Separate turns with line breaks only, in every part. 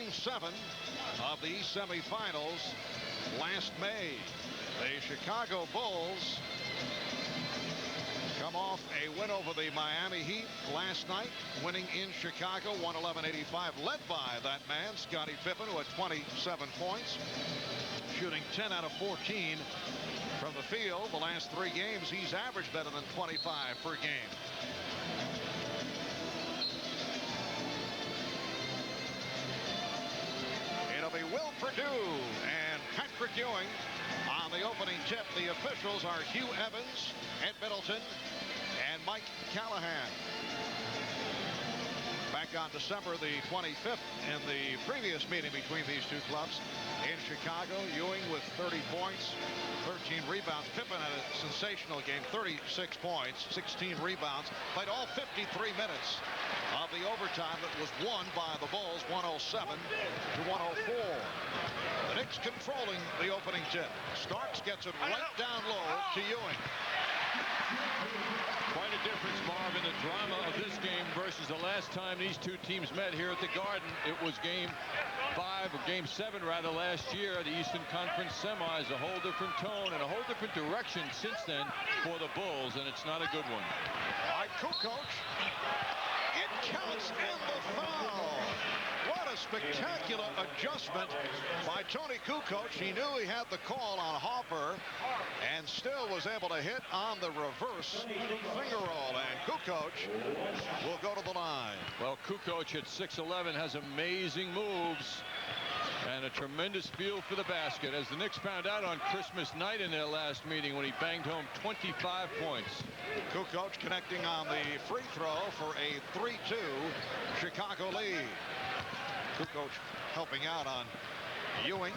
Game 7 of the semifinals last May. The Chicago Bulls come off a win over the Miami Heat last night, winning in Chicago 111-85, led by that man Scottie Pippen, who had 27 points, shooting 10 out of 14 from the field. The last 3 games he's averaged better than 25 per game. It'll be Will Perdue and Patrick Ewing on the opening tip. The officials are Hugh Evans, Ed Middleton, and Mike Callahan. Back on December the 25th in the previous meeting between these two clubs in Chicago, Ewing with 30 points, 13 rebounds. Pippen had a sensational game, 36 points, 16 rebounds, played all 53 minutes of the overtime that was won by the Bulls, 107-104. The Knicks controlling the opening tip. Starks gets it right down low to Ewing.
Quite a difference, Marv, in the drama of this game versus the last time these two teams met here at the Garden. It was Game 5, or Game 7 rather, last year, the Eastern Conference semis. A whole different tone and a whole different direction since then for the Bulls, and it's not a good one.
All right, Kukoc. It counts in the foul. What a spectacular adjustment by Tony Kukoc. He knew he had the call on Harper and still was able to hit on the reverse finger roll. And Kukoc will go to the line.
Well, Kukoc at 6'11" has amazing moves and a tremendous feel for the basket, as the Knicks found out on Christmas night in their last meeting when he banged home 25 points.
Kukoc connecting on the free throw for a 3-2 Chicago lead. Kukoc helping out on Ewing.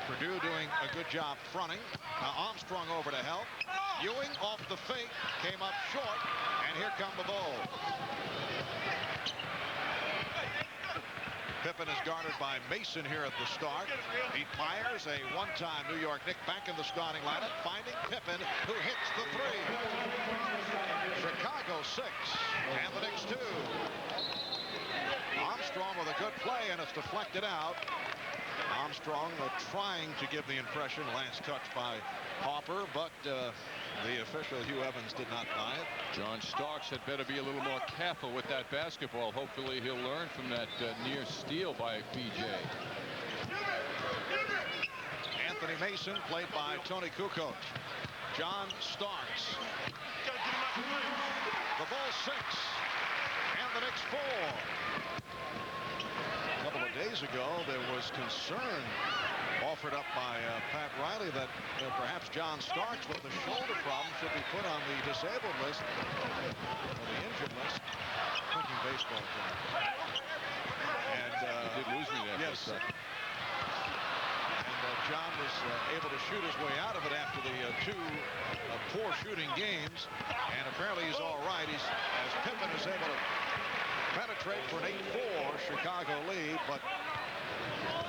Perdue doing a good job fronting. Now Armstrong over to help. Ewing off the fake, came up short, and here come the Bulls. Pippen is guarded by Mason here at the start. Beat Myers, a one-time New York Knick, back in the starting lineup, finding Pippen, who hits the 3. Chicago 6, and the Knicks 2. Armstrong with a good play, and it's deflected out. Armstrong trying to give the impression, last touch by Harper, but the official Hugh Evans did not buy it.
John Starks had better be a little more careful with that basketball. Hopefully he'll learn from that near steal by BJ.
Anthony Mason, played by Tony Kukoc. John Starks. The Bulls 6 and the Knicks 4. A couple of days ago, there was concern offered up by Pat Riley that perhaps John Starks, with the shoulder problem, should be put on the disabled list, or the injured list. Thinking baseball team. And
he did lose me there.
Yes. And John was able to shoot his way out of it after the 2 poor shooting games, and apparently he's all right. As Pippen is able to penetrate for an 8-4 Chicago lead, but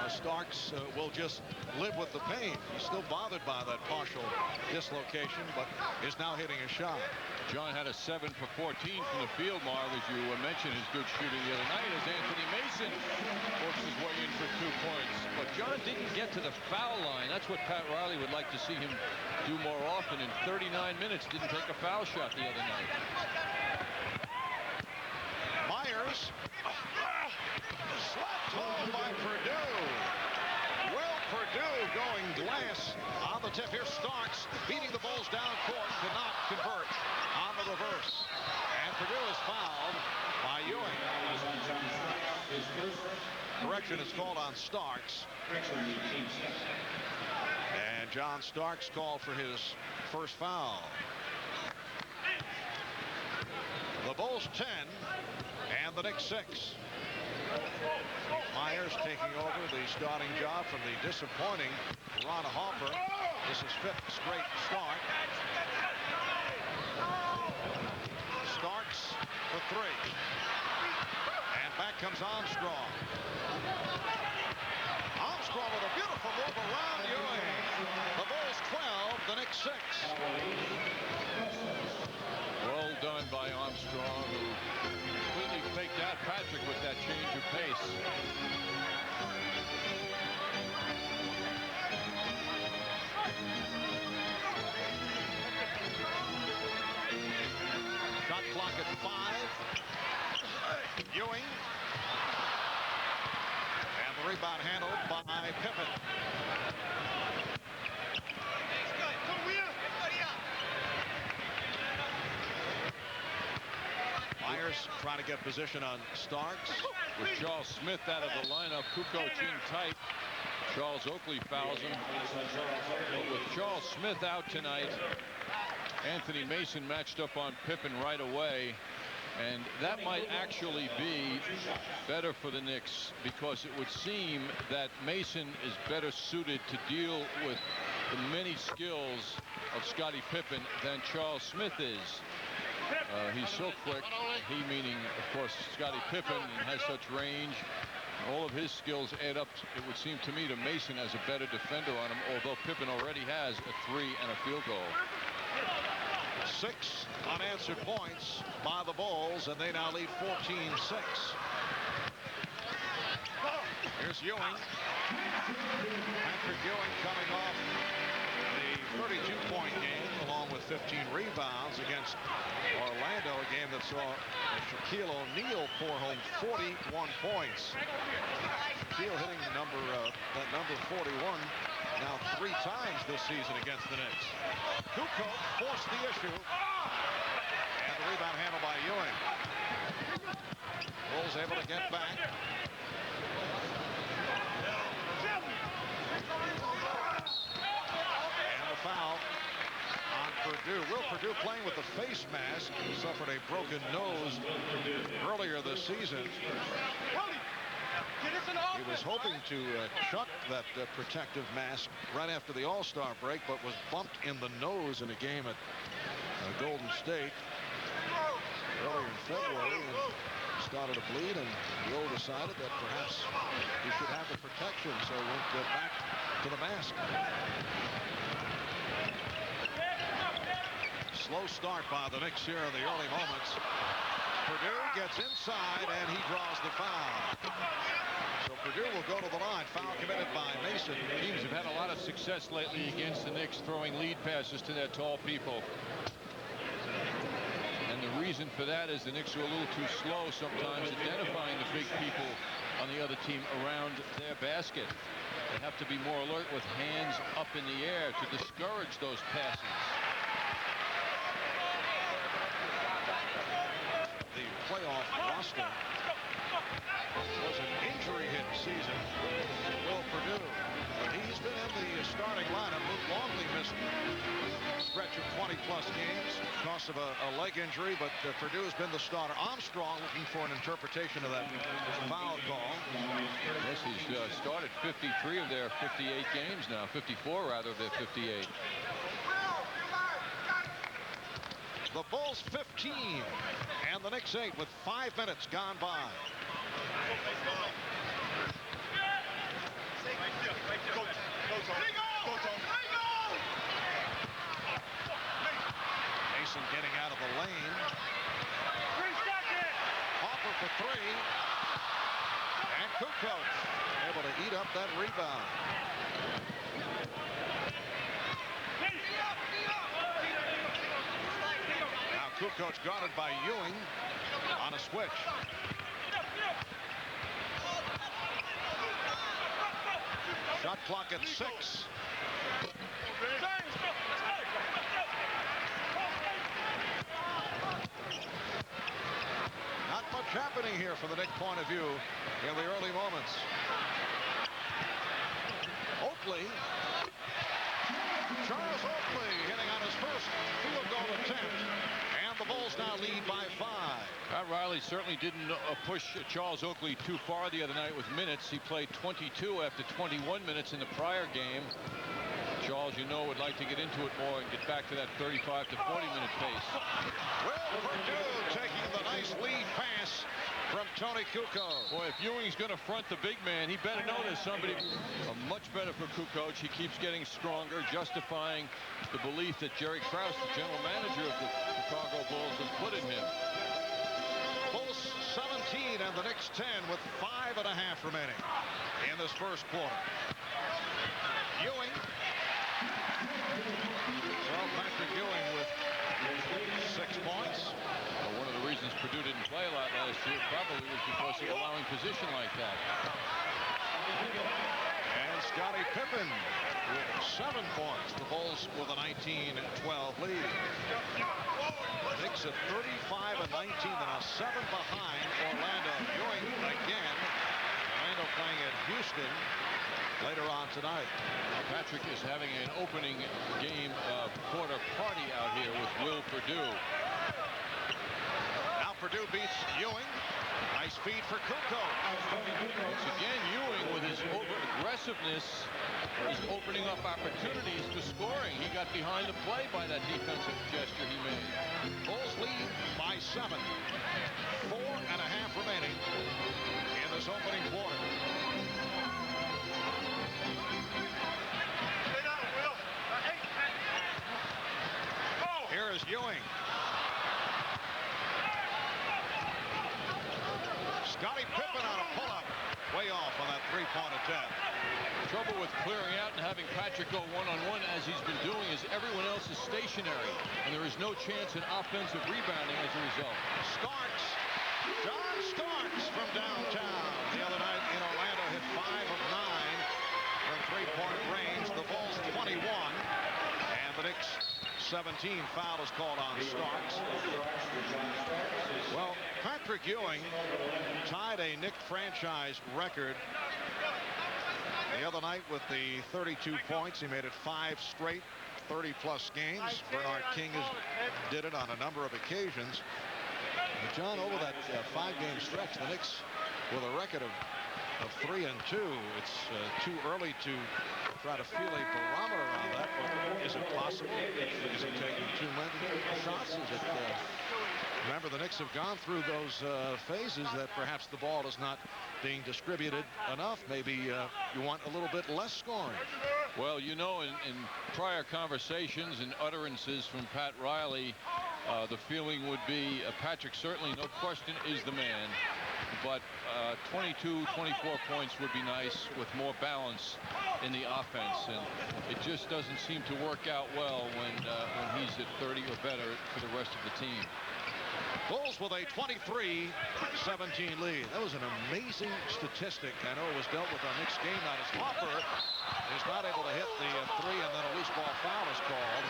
Starks will just live with the pain. He's still bothered by that partial dislocation, but is now hitting a shot.
John had a 7 for 14 from the field, Marv, as you mentioned his good shooting the other night, as Anthony Mason works his way in for 2 points. But John didn't get to the foul line. That's what Pat Riley would like to see him do more often. In 39 minutes, didn't take a foul shot the other night.
Myers. Slapped home by Perdue. Will Perdue going glass on the tip. Here's Starks beating the Bulls down court, could not convert on the reverse. And Perdue is fouled by Ewing. Correction is called on Starks. And John Starks called for his first foul. The Bulls 10 and the Knicks 6. Myers taking over the starting job from the disappointing Ron Harper. This is 5th straight start. Starks for 3. And back comes Armstrong. Armstrong with a beautiful move around Ewing. The Bulls 12, the Knicks 6.
Well done by Armstrong, who completely faked out Patrick with that change of pace.
Rebound handled by Pippen. Myers trying to get position on Starks.
With Charles Smith out of the lineup, Kukoc in tight. Charles Oakley fouls him. But with Charles Smith out tonight, Anthony Mason matched up on Pippen right away. And that might actually be better for the Knicks, because it would seem that Mason is better suited to deal with the many skills of Scottie Pippen than Charles Smith is. He's so quick, he meaning, of course, Scottie Pippen, and has such range. All of his skills add up, it would seem to me, to Mason as a better defender on him, although Pippen already has a 3 and a field goal.
6 unanswered points by the Bulls, and they now lead 14-6. Here's Ewing. Patrick Ewing coming off the 32-point game, along with 15 rebounds against Orlando, a game that saw Shaquille O'Neal pour home 41 points. Shaquille hitting that number 41 now 3 times this season against the Knicks. Kukoc forced the issue, and the rebound handled by Ewing. Bulls able to get back. And the foul on Purdue. Will Purdue playing with the face mask. He suffered a broken nose earlier this season. He was hoping to chuck that protective mask right after the All-Star break, but was bumped in the nose in a game at Golden State earlier in February and started to bleed, and Will decided that perhaps he should have the protection, so he went back to the mask. Slow start by the Knicks here in the early moments. Purdue gets inside, and he draws the foul. So Purdue will go to the line. Foul committed by Mason.
Teams have had a lot of success lately against the Knicks throwing lead passes to their tall people. And the reason for that is the Knicks are a little too slow sometimes identifying the big people on the other team around their basket. They have to be more alert with hands up in the air to discourage those passes.
The playoff roster was an injury-hit season. Will Purdue, but he's been in the starting lineup. Luke Longley missed a stretch of 20-plus games because of a leg injury, but Purdue has been the starter. Armstrong looking for an interpretation of that foul call.
Yes, he's started 53 of their 58 games now, 54 rather of their 58.
The Bulls 15 and the Knicks 8 with 5 minutes gone by. Mason getting out of the lane. Hopper for 3. And Kukoc able to eat up that rebound. Now Kukoc guarded by Ewing on a switch. Shot clock at 6. Not much happening here from the Knicks' point of view in the early moments. Oakley. Charles Oakley hitting on his first field goal attempt. And the Bulls now lead by 5.
Pat Riley certainly didn't push Charles Oakley too far the other night with minutes. He played 22 after 21 minutes in the prior game. Charles, you know, would like to get into it more and get back to that 35 to 40-minute pace.
Will Purdue taking the nice lead pass from Tony Kukoc.
Boy, if Ewing's going to front the big man, he better know there's somebody much better for Kukoc. He keeps getting stronger, justifying the belief that Jerry Krause, the general manager of the Chicago Bulls, has put in him.
Bulls 17 and the Knicks 10 with 5.5 remaining in this first quarter. Ewing. Well, Patrick Ewing with 6 points.
Well, one of the reasons Purdue didn't play a lot last year probably was because of allowing position like that.
7 points. The Bulls with a 19-12 lead. Knicks at 35 and 19, and a 7 behind Orlando. Ewing again. Orlando playing at Houston later on tonight.
Patrick is having an opening game quarter party out here with Will Perdue.
Now Perdue beats Ewing. Nice feed for Kukoc.
Once again, Ewing with his over-aggressiveness is opening up opportunities for scoring. He got behind the play by that defensive gesture he made.
Bulls lead by 7. 4.5 remaining in this opening quarter. Here is Ewing. Scottie Pippen on a pull-up. Way off on that three-point attempt.
Trouble with clearing out and having Patrick go one-on-one as he's been doing is everyone else is stationary, and there is no chance in offensive rebounding as a result.
Starks. John Starks from downtown. The other night in Orlando hit 5 of 9 from three-point range. The Bulls 21. And the Knicks 17. Foul is called on Starks. Well, Patrick Ewing tied a Knicks franchise record the other night with the 32 points. He made it 5 straight 30-plus games. Bernard King did it on a number of occasions. But John, over that 5-game stretch, the Knicks with a record of 3-2. It's too early to try to feel a barometer on that. But is it possible? Is it taking too many shots? Is it? Remember, the Knicks have gone through those phases that perhaps the ball is not being distributed enough. Maybe you want a little bit less scoring.
Well, you know, in prior conversations and utterances from Pat Riley, the feeling would be Patrick certainly, no question, is the man. But 22, 24 points would be nice with more balance in the offense. And it just doesn't seem to work out well when he's at 30 or better for the rest of the team.
Bulls with a 23-17 lead. That was an amazing statistic. I know it was dealt with on Knicks game night as Hopper is not able to hit the 3, and then a loose ball foul is called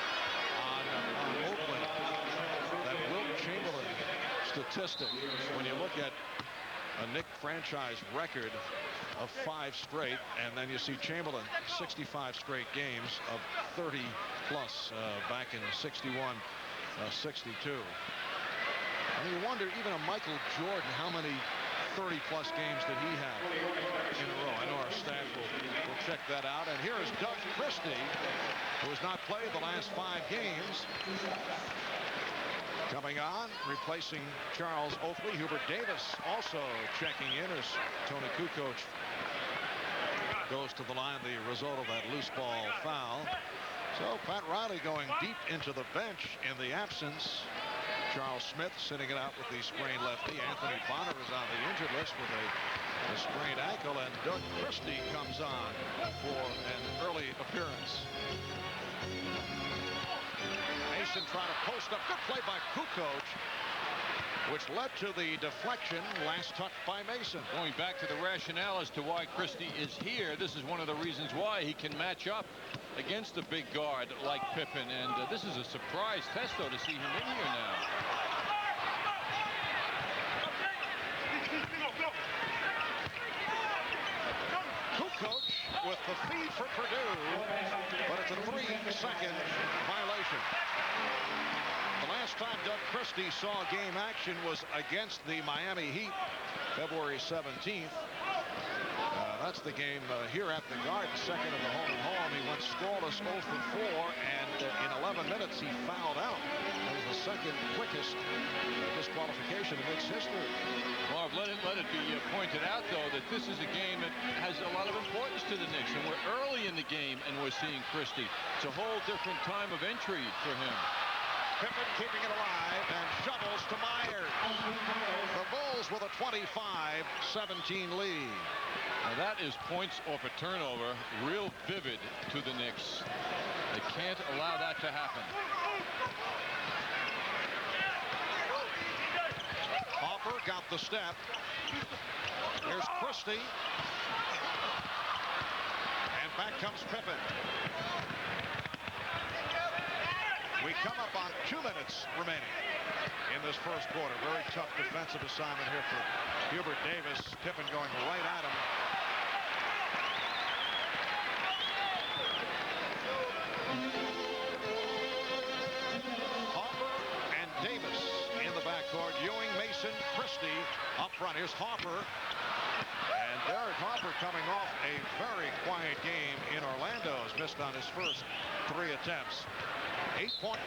on Oakland. That Wilt Chamberlain statistic, when you look at a Knicks franchise record of 5 straight, and then you see Chamberlain 65 straight games of 30 plus back in 61, 62. And you wonder, even a Michael Jordan, how many 30-plus games did he have in a row? I know our staff will check that out. And here is Doug Christie, who has not played the last 5 games. Coming on, replacing Charles Oakley. Hubert Davis also checking in as Tony Kukoc goes to the line, the result of that loose ball foul. So Pat Riley going deep into the bench in the absence. Charles Smith sitting it out with the sprained lefty. Anthony Bonner is on the injured list with a sprained ankle, and Doug Christie comes on for an early appearance. Mason trying to post up. Good play by Kukoc, which led to the deflection. Last touch by Mason.
Going back to the rationale as to why Christie is here, this is one of the reasons why he can match up against a big guard like Pippen, and this is a surprise test, though, to see him in here now.
Kukoc with the feed for Perdue, but it's a 3-second violation. The last time Doug Christie saw game action was against the Miami Heat, February 17th. That's the game here at the Garden, second of the home and home. He went scoreless 0 for 4, and in 11 minutes he fouled out. That was the second quickest disqualification in Knicks history.
Marv, let it be pointed out, though, that this is a game that has a lot of importance to the Knicks, and we're early in the game, and we're seeing Christie. It's a whole different time of entry for him.
Pippen keeping it alive and shovels to Myers. The Bulls with a 25-17 lead.
Now that is points off a turnover, real vivid to the Knicks. They can't allow that to happen.
Hopper got the step. Here's Christie. And back comes Pippen. We come up on 2 minutes remaining in this first quarter. Very tough defensive assignment here for Hubert Davis. Pippen going right at him. Harper and Davis in the backcourt. Ewing, Mason, Christie up front. Here's Harper. And Derek Harper coming off a very quiet game in Orlando. Has missed on his first 3 attempts. 8-point.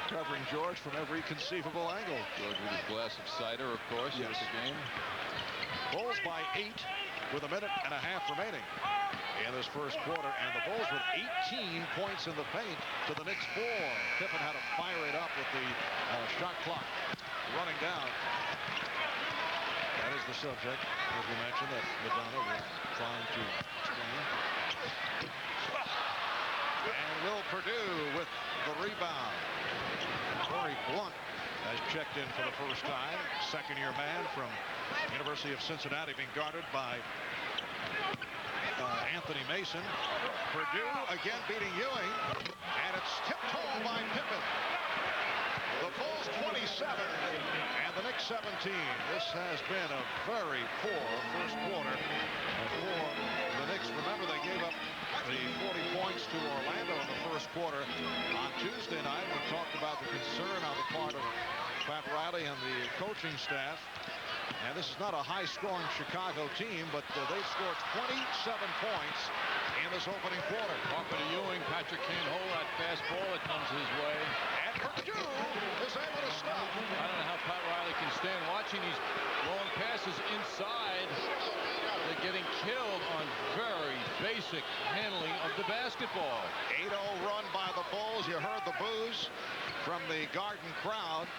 Recovering George from every conceivable angle.
George with his glass of cider, of course, yes. At the game.
Bulls by 8 with a minute and a half remaining in this first quarter. And the Bulls with 18 points in the paint to the Knicks 4. Pippen had to fire it up with the shot clock running down. That is the subject, as we mentioned, that Madonna was trying to explain. And Will Perdue with the rebound. Corey Blunt has checked in for the first time. Second-year man from University of Cincinnati, being guarded by Anthony Mason. Perdue again beating Ewing, and it's tipped-home by Pippen. The Bulls 27 and the Knicks 17. This has been a very poor first quarter for the Knicks. Remember, they gave up the 40 points to Orlando in the first quarter on Tuesday night. We talked about the concern on the part of Pat Riley and the coaching staff. And this is not a high-scoring Chicago team, but they've scored 27 points in this opening quarter.
Harper to Ewing. Patrick can't hold that fast ball that comes his way.
And Perdue is able to stop.
I don't know how Pat Riley can stand watching these long passes inside. They're getting killed on very basic handling of the basketball.
8-0 run by the Bulls. You heard the boos from the Garden crowd.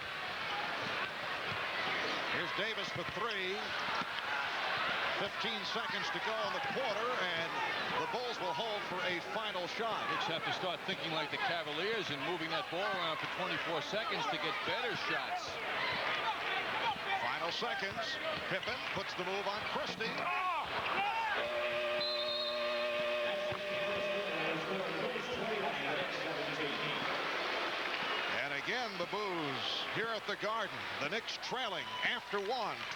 Here's Davis for 3. 15 seconds to go in the quarter, and the Bulls will hold for a final shot.
Knicks have to start thinking like the Cavaliers and moving that ball around for 24 seconds to get better shots.
Final seconds. Pippen puts the move on Christie. Again, the boos here at the Garden. The Knicks trailing after 1,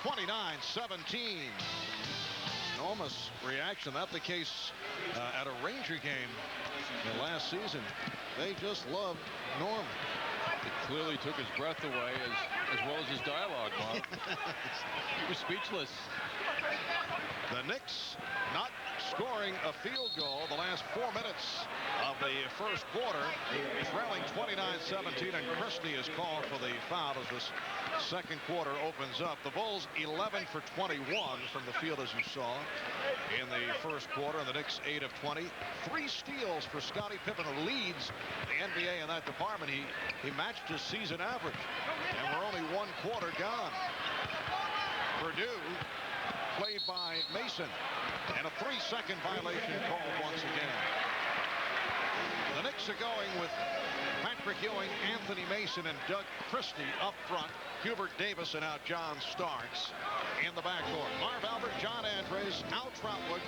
29-17. Enormous reaction. Not the case at a Ranger game last season. They just loved Norm.
It clearly took his breath away as well as his dialogue, Bob. He was speechless.
The Knicks not scoring a field goal the last 4 minutes of the first quarter, trailing 29-17, and Christie is called for the foul as this second quarter opens up. The Bulls 11 for 21 from the field, as you saw in the first quarter, and the Knicks 8 of 20. 3 steals for Scottie Pippen, who leads the NBA in that department. He matched his season average, and we're only 1 quarter gone. Perdue played by Mason, and a 3-second violation called once again. The Knicks are going with Patrick Ewing, Anthony Mason, and Doug Christie up front. Hubert Davis and out John Starks in the backcourt. Marv Albert, John Andres, Al Troutwood,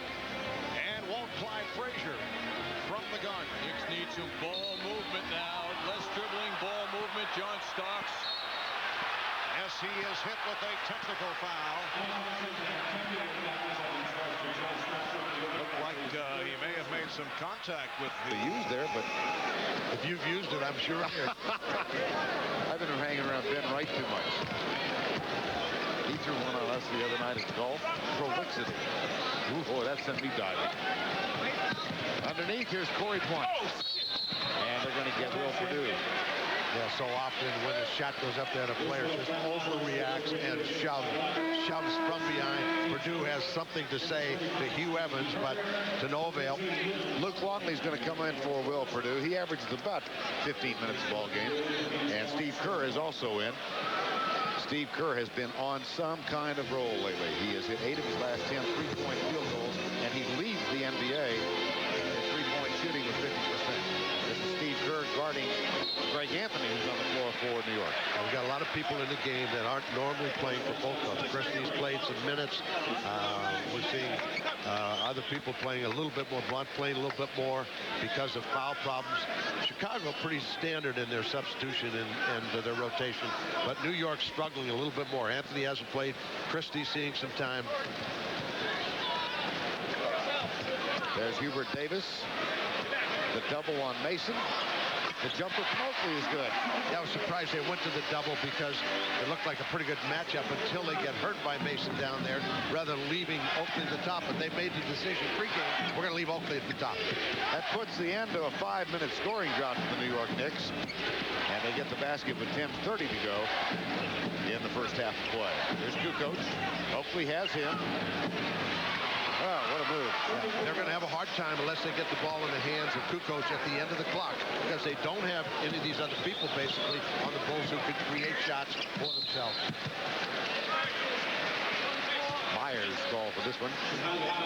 and Walt Clyde Frazier from the Garden.
Knicks need some ball movement now. Less dribbling, ball movement. John Starks.
Yes, he is hit with a technical foul. Looked like he may have made some contact with the
used there, but
if you've used it, I'm sure.
I've been hanging around Ben Wright too much. He threw one on us the other night at golf. Prolixity. Boy, that sent me diving. Underneath, here's Corey Blunt. And they're going to get Will Perdue.
Yeah, so often when the shot goes up there, the player just overreacts and shoves from behind. Perdue has something to say to Hugh Evans, but to no avail.
Luke Longley's going to come in for Will Perdue. He averages about 15 minutes a ball game. And Steve Kerr is also in. Steve Kerr has been on some kind of roll lately. He has hit 8 of his last 10 3-point field goals, and he leads the NBA in 3-point shooting with 50%. This is Steve Kerr guarding Greg Anthony, who's on the floor for New York.
We've got a lot of people in the game that aren't normally playing for both clubs. Christie's played some minutes. We're seeing Other people playing a little bit more blunt, playing a little bit more because of foul problems. Chicago pretty standard in their substitution and their rotation, but New York struggling a little bit more. Anthony hasn't played. Christie seeing some time.
There's Hubert Davis. The double on Mason. The jumper from Oakley is good.
I was surprised they went to the double because it looked like a pretty good matchup until they get hurt by Mason down there rather than leaving Oakley at the top. But they made the decision pregame, we're going to leave Oakley at the top.
That puts the end to a 5-minute scoring drought for the New York Knicks. And they get the basket with 10:30 to go in the first half of play. Here's Kukoc. Oakley has him. Oh, what a move.
They're going to have a hard time unless they get the ball in the hands of Kukoc at the end of the clock because they don't have any of these other people basically on the Bulls who could create shots for themselves.
Myers called for this one.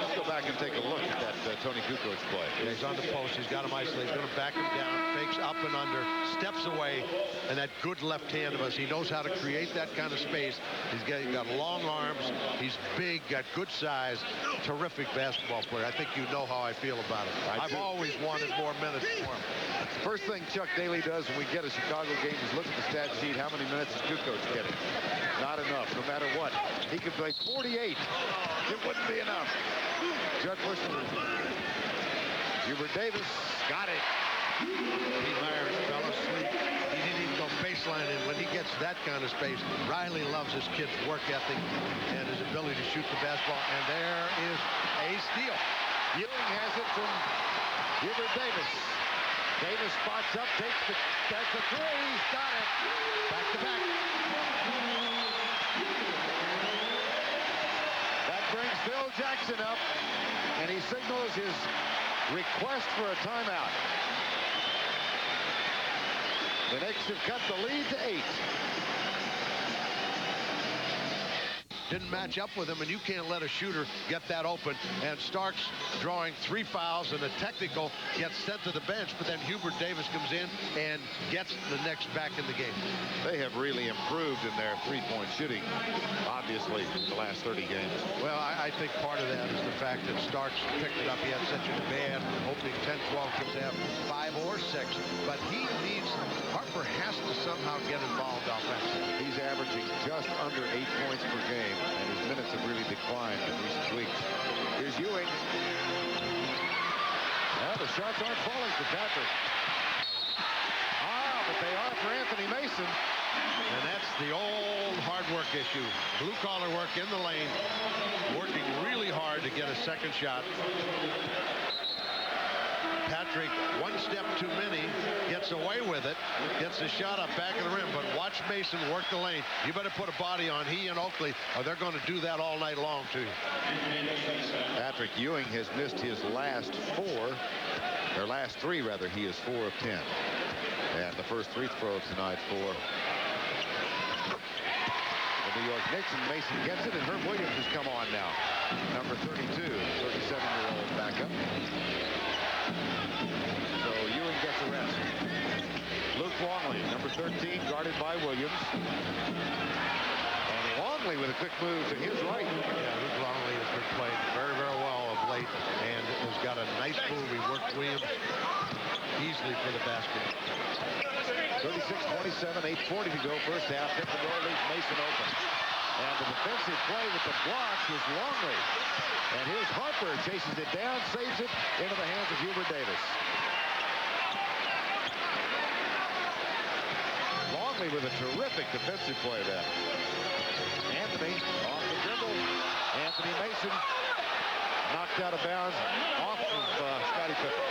Let's go back and take a look at that Tony Kukoc play.
Yeah, he's on the post. He's got him isolated. He's going to back him down, fakes up and under, steps away, and that good left hand of us. He knows how to create that kind of space. He's got long arms. He's big, got good size. Terrific basketball player. I think you know how I feel about it. I've always wanted more minutes for him.
First thing Chuck Daly does when we get a Chicago game is look at the stat sheet. How many minutes is Kukoc getting? Not enough, no matter what. He could play 48. It wouldn't be enough. Judd Bushler. Hubert Davis got it.
Pete Myers fell asleep. He didn't even go baseline, and when he gets that kind of space, Riley loves his kid's work ethic and his ability to shoot the basketball. And there is a steal.
Ewing has it from Hubert Davis. Davis spots up, that's the three. He's got it. Back to back. That brings Phil Jackson up, and he signals his request for a timeout. The Knicks have cut the lead to 8.
Didn't match up with him, and you can't let a shooter get that open. And Starks drawing 3 fouls and a technical gets sent to the bench, but then Hubert Davis comes in and gets the Knicks back in the game.
They have really improved in their three-point shooting, obviously, in the last 30 games.
Well, I think part of that is the fact that Starks picked it up. He had such a bad opening 10-12 to have 5 or 6, but he needs, Harper has to somehow get involved offensively.
He's averaging just under 8 points per game, and his minutes have really declined in recent weeks. Here's Ewing. Well, the shots aren't falling for Patrick. But they are for Anthony Mason.
And that's the old hard work issue. Blue-collar work in the lane, working really hard to get a second shot. Patrick, one step too many, gets away with it, gets the shot up back of the rim, but watch Mason work the lane. You better put a body on he and Oakley, or they're going to do that all night long to you.
Patrick Ewing has missed his last 3 rather. He is 4 of 10. And the first free throw tonight for the New York Knicks, and Mason gets it, and Herb Williams has come on now. Number 32, 37-year-old backup. So Ewing gets a rest. Luke Longley, number 13, guarded by Williams. And Longley with a quick move to his right.
Yeah, Luke Longley has been playing very, very well of late and has got a nice move. He worked Williams easily for the basket.
36-27, 8:40 to go. First half. Pick and roll leaves Mason open. And the defensive play with the block is Longley. And here's Harper, chases it down, saves it into the hands of Hubert Davis. Longley with a terrific defensive play there. Anthony off the dribble. Anthony Mason knocked out of bounds off of Scottie Pippen.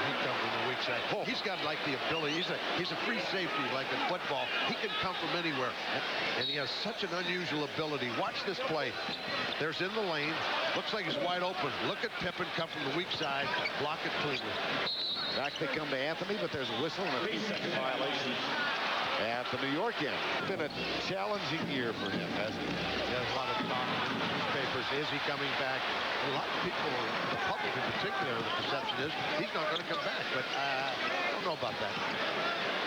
He comes from the weak side. Oh, he's got like the ability. He's a free safety like in football. He can come from anywhere, and he has such an unusual ability. Watch this play. There's in the lane. Looks like he's wide open. Look at Pippen come from the weak side. Block it cleanly.
Back they come to Anthony, but there's a whistle and a 3-second violation at the New York end. It's been a challenging year for him, hasn't it?
There's a lot of talk in the newspapers. Is he coming back? A lot of people, the public in particular, the perception is he's not going to come back, but I don't know about that.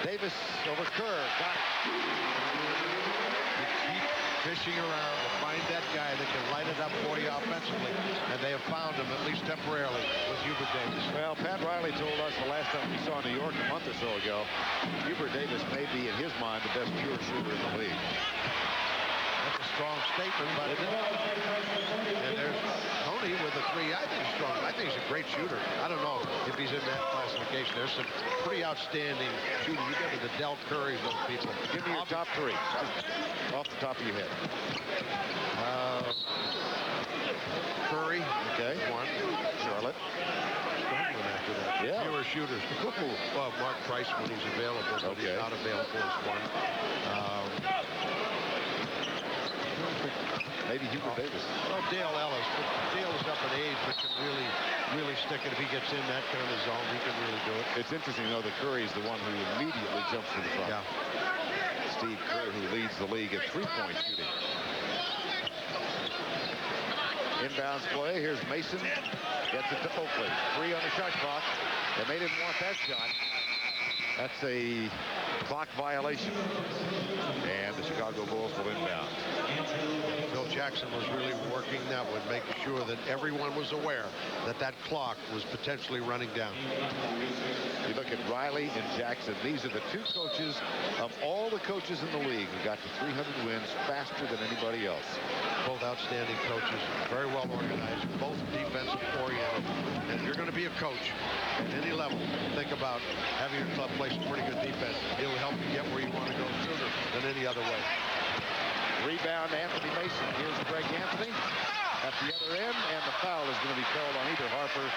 Davis over Kerr. Got it.
You keep fishing around to find that guy that can light it up for you offensively, and they have found him at least temporarily with Hubert Davis.
Well, Pat Riley told us the last time we saw New York a month or so ago, Hubert Davis may be, in his mind, the best pure shooter in the league.
That's a strong statement, but and there's Tony with a 3. I think he's strong. I think he's a great shooter. I don't know if he's in that classification. There's some pretty outstanding shooting. You get to the Del Currys, those people.
Give me your top 3, off the top of your head.
Curry,
okay.
1.
Charlotte.
Strong one after that.
Yeah.
Fewer shooters. Well, Mark Price when he's available, but
okay.
he's not available is 1.
Maybe Hubert Davis.
Oh, Dale Ellis. But Dale is up in age, but can really stick it. If he gets in that kind of zone, he can really do it.
It's interesting, though, that Curry is the one who immediately jumps to the front.
Yeah.
Steve Kerr, who leads the league at 3-point shooting. Inbounds play. Here's Mason. Gets it to Oakley. 3 on the shot clock. And they didn't want that shot. That's a clock violation. And the Chicago Bulls will inbound.
Phil Jackson was really working that one, making sure that everyone was aware that that clock was potentially running down.
You look at Riley and Jackson. These are the 2 coaches of all the coaches in the league who got to 300 wins faster than anybody else.
Both outstanding coaches, very well organized, both defensive oriented. And if you're going to be a coach at any level, think about having your club play some pretty good defense. It'll help you get where you want to go sooner than any other way.
Rebound, Anthony Mason. Here's Greg Anthony at the other end, and the foul is going to be called on either Harper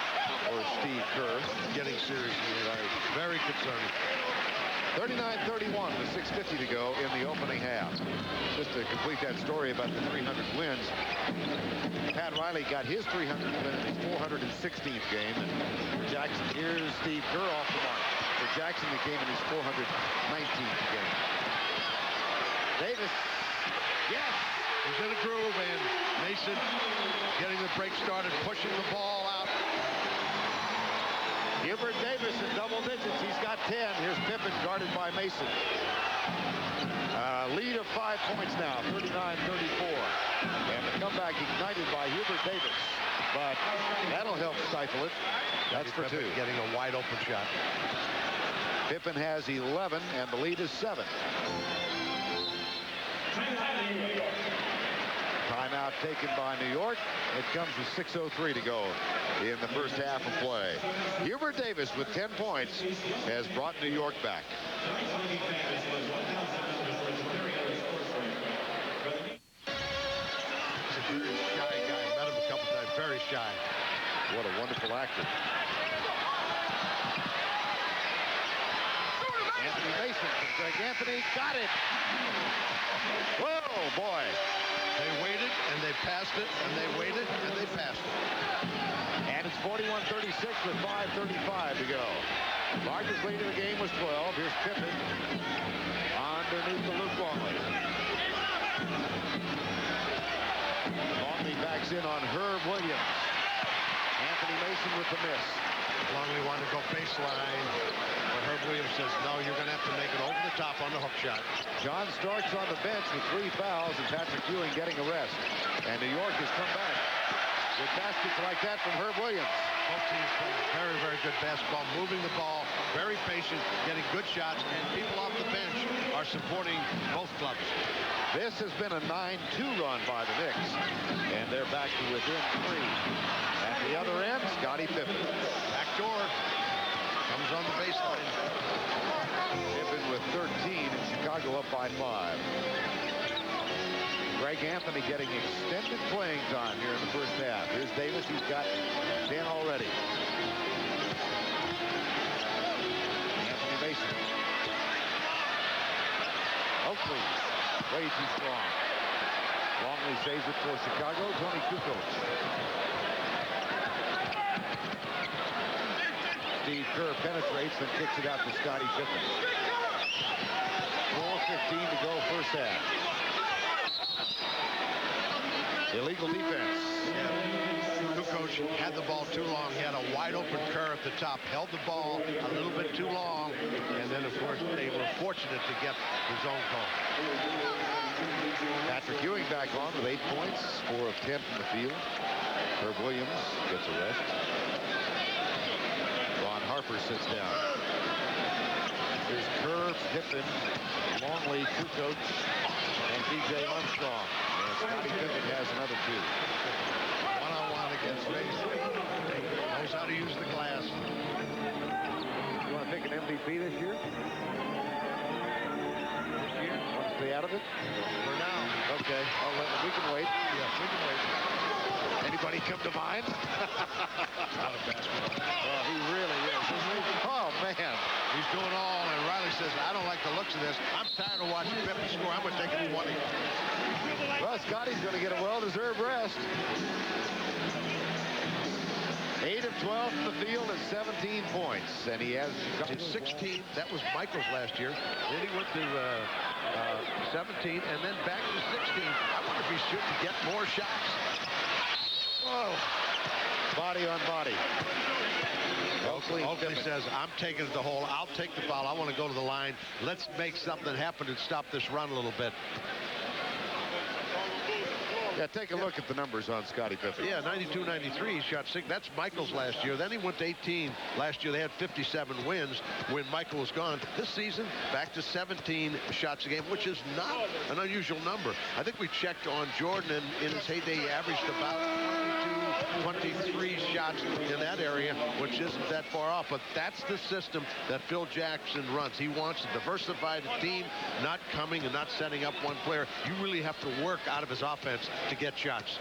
or Steve Kerr.
Getting seriously right. Very concerning.
39-31 with 6:50 to go in the opening half. Just to complete that story about the 300 wins, Pat Riley got his 300 win in his 416th game, and Jackson, here's Steve Kerr off the mark. For Jackson, it came in his 419th game. Davis, yes!
He's in a groove, and Mason getting the break started, pushing the ball out.
Hubert Davis in double digits. He's got 10. Here's Pippen guarded by Mason. Lead of 5 points now, 39-34. And the comeback ignited by Hubert Davis. But that'll help stifle it. That's for
Pippen
2.
Getting a wide open shot.
Pippen has 11, and the lead is 7. Timeout taken by New York. It comes with 6:03 to go in the first half of play. Hubert Davis with 10 points has brought New York back.
He's a very shy guy. Met him a couple times. Very shy.
What a wonderful actor. Anthony Mason from Greg Anthony. Got it. Whoa, boy.
They waited, and they passed it, and they waited, and they passed it.
And it's 41-36 with 5:35 to go. Largest lead of the game was 12. Here's Pippen underneath the Luke Longley. Longley backs in on Herb Williams. Anthony Mason with the miss.
Longley wanted to go baseline, but Herb Williams says, no, you're going to have to make it over the top on the hook shot.
John Starks on the bench with 3 fouls, and Patrick Ewing getting a rest. And New York has come back with baskets like that from Herb Williams.
Both teams playing very, very good basketball, moving the ball, very patient, getting good shots, and people off the bench are supporting both clubs.
This has been a 9-2 run by the Knicks, and they're back to within 3. At the other end, Scottie Pippen.
Backdoor comes on the baseline.
Pippen with 13, and Chicago up by 5. Greg Anthony getting extended playing time here in the first half. Here's Davis. He's got 10 already. Anthony Mason. Oakley, way too strong. Longley saves it for Chicago. Tony Kukoc. Steve Kerr penetrates and kicks it out to Scottie Pippen. 4:15 to go first half. Illegal defense.
Yeah. Kukoc had the ball too long. He had a wide open Kerr at the top. Held the ball a little bit too long. And then, of course, they were fortunate to get the zone call.
Patrick Ewing back on with 8 points, 4 of 10 from the field. Herb Williams gets a rest. Ron Harper sits down. Here's Kerr, Pippen, Longley, Kukoc, and P.J. Armstrong. And Scottie Pippen has another two.
One-on-one against Mason. Knows how to use the glass.
You want to pick an MVP this year? Want to stay out of it?
For now.
Okay, we can wait.
Yes, we can wait.
Anybody come to mind?
Not a basketball.
Well, he really is, isn't he? Oh, man.
He's doing all, and Riley says, I don't like the looks of this. I'm tired of watching Pippen score. I'm going to take him 20.
Well, Scottie's going to get a well-deserved rest. 8 of 12 from the field and 17 points. And he has
16. That was Michael's last year. Then he went to 17 and then back to 16. I wonder if he should get more shots.
Whoa. Body on body.
Oakley says, I'm taking it to the hole. I'll take the foul. I want to go to the line. Let's make something happen and stop this run a little bit.
Yeah, take a look at the numbers on Scottie Pippen.
Yeah, 92-93, he shot 6. That's Michael's last year. Then he went to 18. Last year they had 57 wins when Michael was gone. This season, back to 17 shots a game, which is not an unusual number. I think we checked on Jordan, and in his heyday, he averaged about 22, 23 shots in that area, which isn't that far off. But that's the system that Phil Jackson runs. He wants a diversified team, not coming and not setting up one player. You really have to work out of his offense to get shots.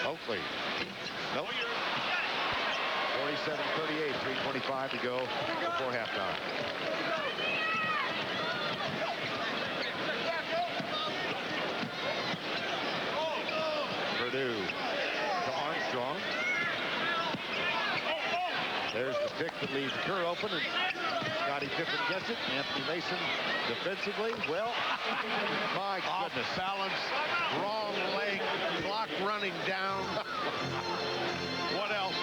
Oakley. Nope. 47-38, 3:25 to go before halftime. Purdue to Armstrong. There's the pick that leaves Kerr open, and Scottie Pippen gets it. Anthony Mason defensively. Well, my goodness.
Off balance, wrong leg, clock running down. What else?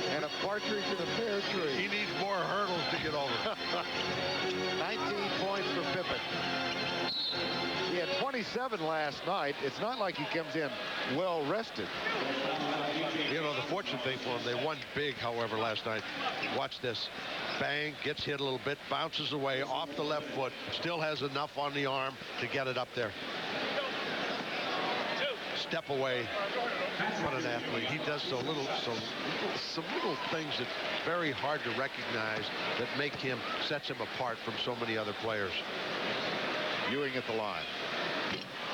And a partridge in a pear tree.
He needs more hurdles to get over.
19 points for Pippen. He had 27 last night. It's not like he comes in well rested.
You know, the fortunate thing for him, they won big, however, last night. Watch this. Bang, gets hit a little bit, bounces away off the left foot, still has enough on the arm to get it up there. Step away. What an athlete. He does some little things that's very hard to recognize that make him, sets him apart from so many other players.
Ewing at the line.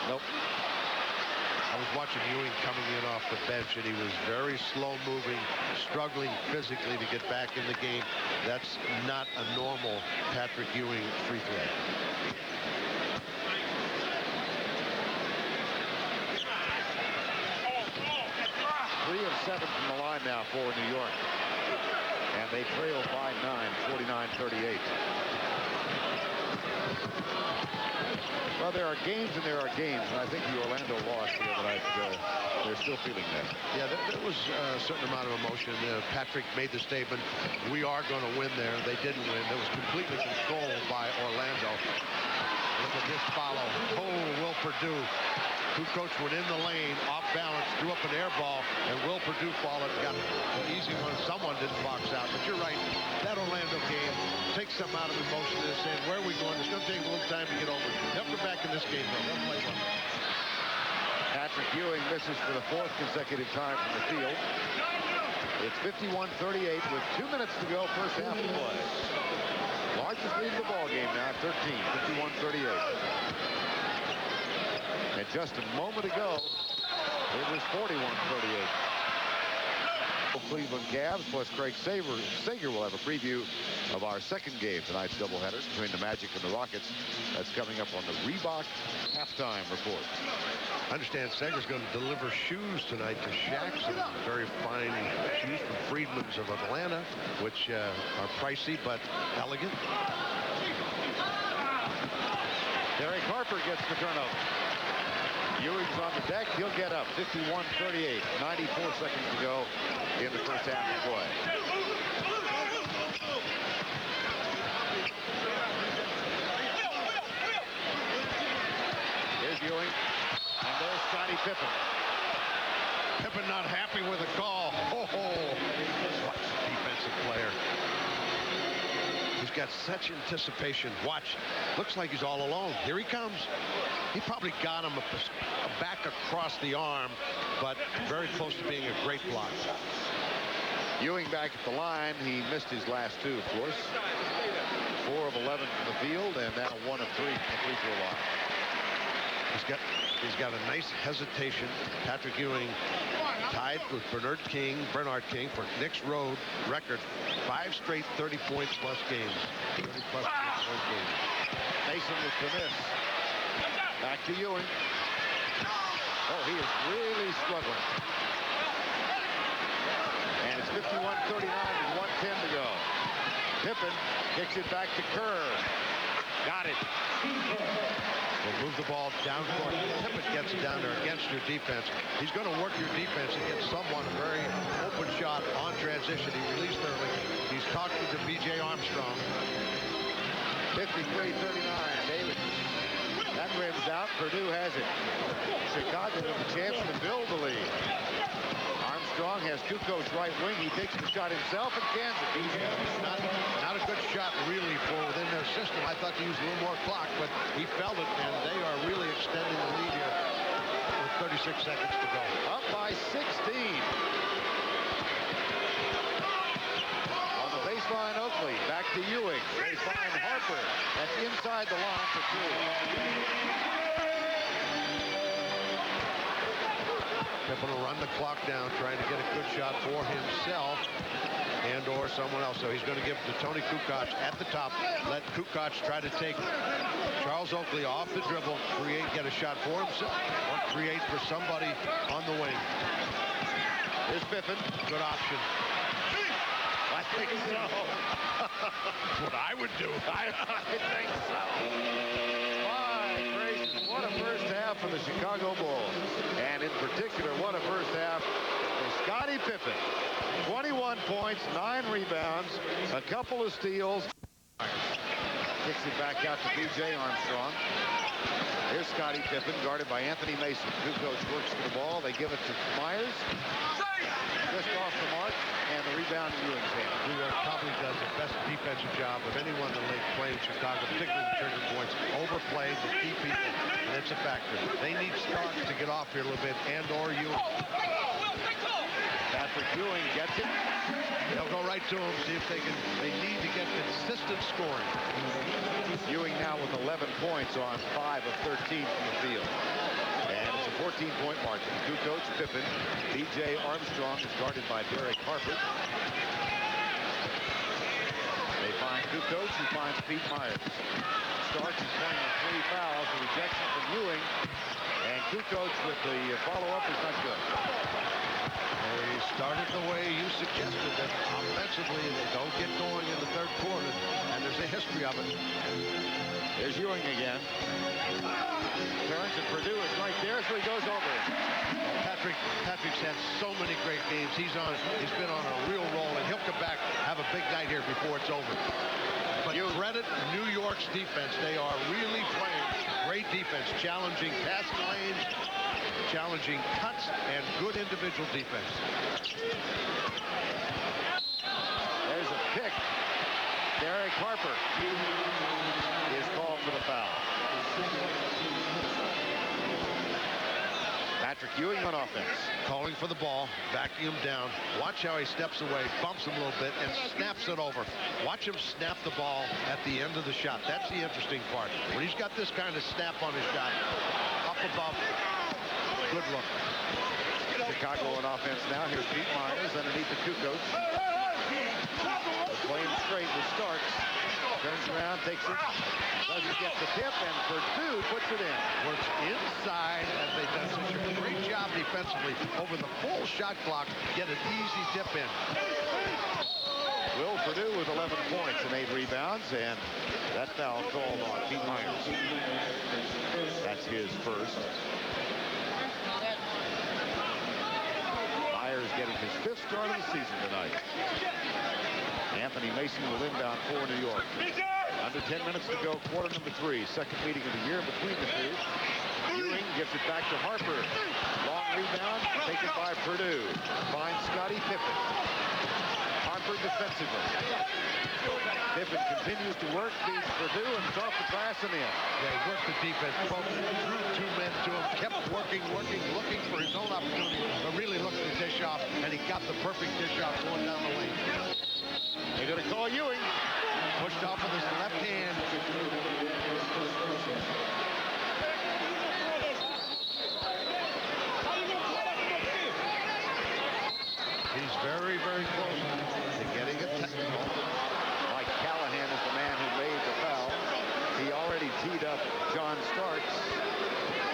Nope.
I was watching Ewing coming in off the bench, and he was very slow-moving, struggling physically to get back in the game. That's not a normal Patrick Ewing free throw.
Three of 7 from the line now for New York. And they trail by 9, 49-38. Well, there are games and there are games, and I think the Orlando loss the other night, they're still feeling that.
Yeah, there was a certain amount of emotion. Patrick made the statement, we are going to win there. They didn't win. It was completely controlled by Orlando. Look at this follow. Oh, Will Perdue. Kukoc went in the lane, off balance, threw up an air ball, and Will Perdue followed, got an easy one. Someone didn't box out, but you're right. That Orlando game takes some out of emotion to saying, where are we going? It's going to take a little time to get over. They'll come back in this game, though. They'll play well.
Patrick Ewing misses for the 4th consecutive time from the field. It's 51-38 with 2 minutes to go, first half of play. Largest lead of the ball game now at 13, 51-38. And just a moment ago, it was 41-38. Cleveland Cavs plus Craig Sager will have a preview of our second game, tonight's doubleheader between the Magic and the Rockets. That's coming up on the Reebok halftime report.
I understand Sager's going to deliver shoes tonight to Shaq. Some very fine shoes from Friedman's of Atlanta, which are pricey but elegant.
Derek Harper gets the turnover. Ewing's on the deck. He'll get up. 51-38. 94 seconds to go in the first half of play. Here's Ewing. And there's Scottie Pippen.
Pippen not happy with the call. Oh, watch the defensive player. He's got such anticipation. Watch. Looks like he's all alone. Here he comes. He probably got him a back across the arm, but very close to being a great block.
Ewing back at the line. He missed his last two, of course. 4 of 11 from the field, and now 1 of 3 from the free throw line. He's got a nice hesitation. Patrick Ewing tied with Bernard King for Knicks road record. 5 straight 30-point plus games. 30-plus point games. Mason with the miss. Back to Ewing. Oh, he is really struggling. And it's 51-39 with 1:10 to go. Pippen kicks it back to Kerr. Got it.
They move the ball down court. Pippen gets it down there against your defense. He's going to work your defense and get someone a very open shot on transition. He released early. He's talking to B.J. Armstrong.
53-39. David. That rims out. Purdue has it. Chicago with a chance to build the lead. Armstrong has Kukoc right wing. He takes the shot himself and cans it.
Not a good shot really for within their system. I thought they used a little more clock, but he felt it, and they are really extending the lead here with 36 seconds to go.
Up by 16. On the baseline, Oakley. Back to Ewing. Baseline, Harper. That's inside the line for 3.
Pippen will run the clock down, trying to get a good shot for himself and or someone else. So he's going to give it to Tony Kukoc at the top. Let Kukoc try to take Charles Oakley off the dribble, get a shot for himself, or create for somebody on the wing.
Here's Pippen.
Good option.
I think so.
That's what I would do.
I think so. My gracious, what a first half for the Chicago Bulls. And in particular, what a first half for Scottie Pippen. 21 points, 9 rebounds, a couple of steals. Kicks it back out to B.J. Armstrong. Here's Scottie Pippen, guarded by Anthony Mason. Kukoc works for the ball. They give it to Myers. Just off the mark, and the rebound in Ewing's hand.
New York probably does the best defensive job of anyone in the league playing Chicago, particularly the trigger points. Overplayed, the key people, and it's a factor. They need Starks to get off here a little bit, and or Ewing.
Patrick Ewing gets it.
They'll go right to him, see if they can. They need to get consistent scoring.
Ewing now with 11 points on 5 of 13 from the field. And it's a 14-point margin. Kukoc, Pippen, B.J. Armstrong is guarded by Derek Harper. They find Kukoc, who finds Pete Myers. Starks is playing with 3 fouls, a rejection from Ewing. And Kukoc with the follow-up is not good.
They started the way you suggested, that offensively they don't get going in the third quarter, and there's a history of it.
There's Ewing again. Turns and Purdue is right there, so he goes over it.
Patrick's had so many great games. He's been on a real roll, and he'll come back, have a big night here before it's over. But you credit New York's defense. They are really playing great defense, challenging passing lanes, challenging cuts, and good individual defense.
There's a pick. Derek Harper is called for the foul. Patrick Ewing on offense.
Calling for the ball, backing him down. Watch how he steps away, bumps him a little bit, and snaps it over. Watch him snap the ball at the end of the shot. That's the interesting part. When he's got this kind of snap on his shot, up above, good look.
Chicago on offense now. Here's Pete Myers underneath the Kukoc. Playing straight with Starks. Turns around, takes it. Doesn't get the tip, and Purdue puts it in.
Works inside as they've done such a great job defensively over the full shot clock. Get an easy dip in.
Will Purdue with 11 points and 8 rebounds, and that foul called on Pete Myers. That's his first. Myers getting his 5th start of the season tonight. Anthony Mason will inbound for New York. Under 10 minutes to go, quarter number 3. Second meeting of the year between the two. Ewing Gives it back to Harper. Long rebound taken by Purdue. Finds Scottie Pippen. Harper defensively. Pippen continues to work, beats Purdue, and it's off the glass and in.
Yeah, he worked the defense. Both threw 2 men to him, kept working, looking for his own opportunity, but really looking to dish off, and he got the perfect dish off going down the lane.
They're going to call Ewing.
Pushed off with his left hand. He's very, very close to getting a technical.
Mike Callahan is the man who made the foul. He already teed up John Starks.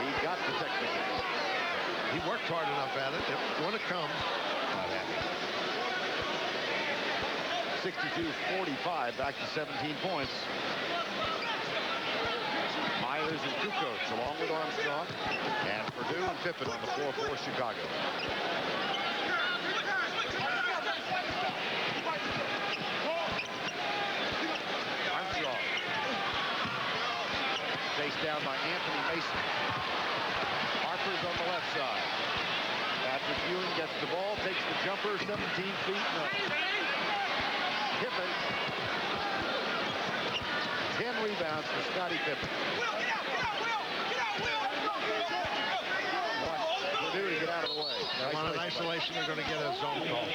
He got the technical.
He worked hard enough at it. It's going to come.
62-45, back to 17 points. Myers and Kukoc along with Armstrong. And Purdue and Pippen on the floor for Chicago. Armstrong. Chased down by Anthony Mason. Harper's on the left side. Patrick Ewing gets the ball, takes the jumper, 17 feet. No. Pippen. 10 rebounds for Scottie Pippen. Purdue to get out of the way.
They want an isolation. They're going to get a zone call.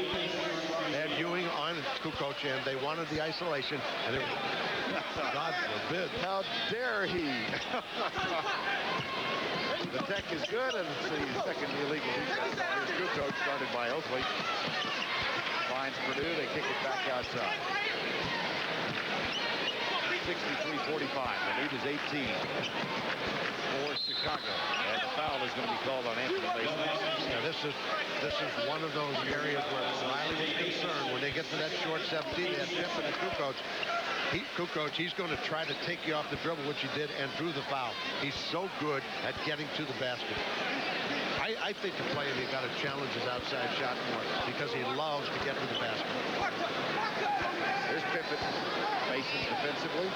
They had Ewing on Kukoc, and they wanted the isolation. And it, God forbid.
How dare he? The tech is good, and it's the second illegal defense. Here's Kukoc, started by Oakley. Finds Purdue. They kick it back outside. 63-45. The lead is 18 for Chicago. And the foul is going to be called on Anthony Mason.
Yeah, this is one of those areas where Riley was concerned. When they get to that short 17, they had Pippen and Kukoc. Kukoc, he's going to try to take you off the dribble, which he did, and drew the foul. He's so good at getting to the basket. I think the player he got to challenge his outside shot more because he loves to get to the basket.
Here's Pippen. Mason defensively.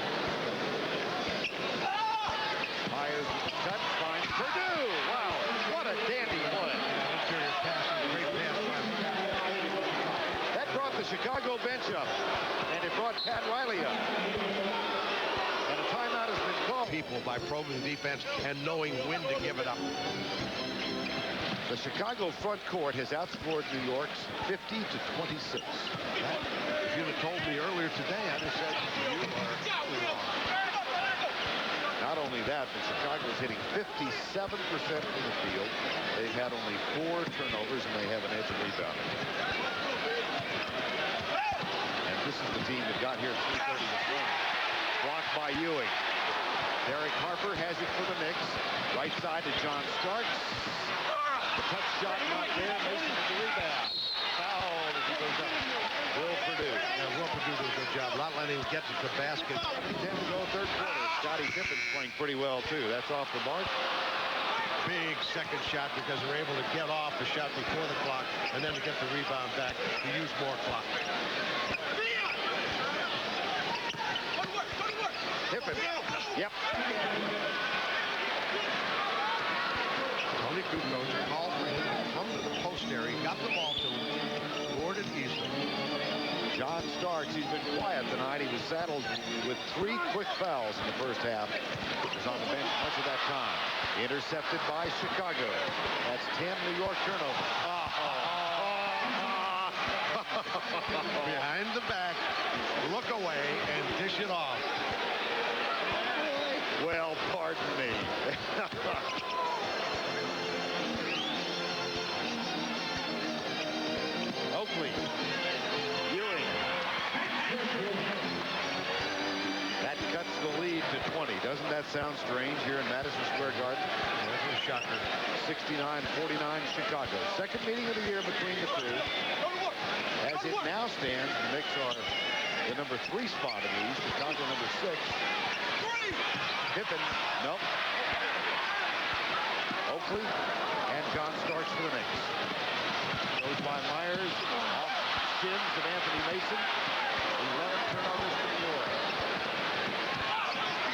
Myers with the cut. Finds Purdue. Wow, what a dandy play.
Interior passing, great pass.
That brought the Chicago bench up, and it brought Pat Riley up. And a timeout has been called.
People by probing defense and knowing when to give it up.
The Chicago front court has outscored New York's 50-26.
If you'd have told me earlier today, I'd have said you are wrong.
Not only that, but Chicago's hitting 57% from the field. They've had only 4 turnovers, and they have an edge of rebounding. And this is the team that got here at 3:30 this morning. Blocked by Ewing. Derek Harper has it for the Knicks. Right side to John Starks. The touch shot not there. Mason with the rebound. Foul as he goes up. Will Purdue.
Yeah, Will Purdue did a good job. Not letting him get to the basket.
10 to go, third quarter. Scottie Pippen's playing pretty well, too. That's off the mark.
Big second shot because they're able to get off the shot before the clock and then to get the rebound back to use more clock.
Pippen. Yep.
Tony Kukoc called for him from the post area, got the ball to him, scored it easily.
John Starks, he's been quiet tonight. He was saddled with 3 quick fouls in the first half. He was on the bench much of that time. Intercepted by Chicago. That's 10 New York turnovers.
Behind the back, look away, and dish it off.
Well, pardon me. Oakley. Ewing. That cuts the lead to 20. Doesn't that sound strange here in Madison Square Garden?
That's a shocker.
69-49 Chicago. Second meeting of the year between the two. As it now stands, the Knicks are the number 3 spot in the East. Chicago number 6. Pippen, nope. Oakley and John Starks for the Knicks. Goes by Myers, off shins of Anthony Mason. 11 turnovers for New York.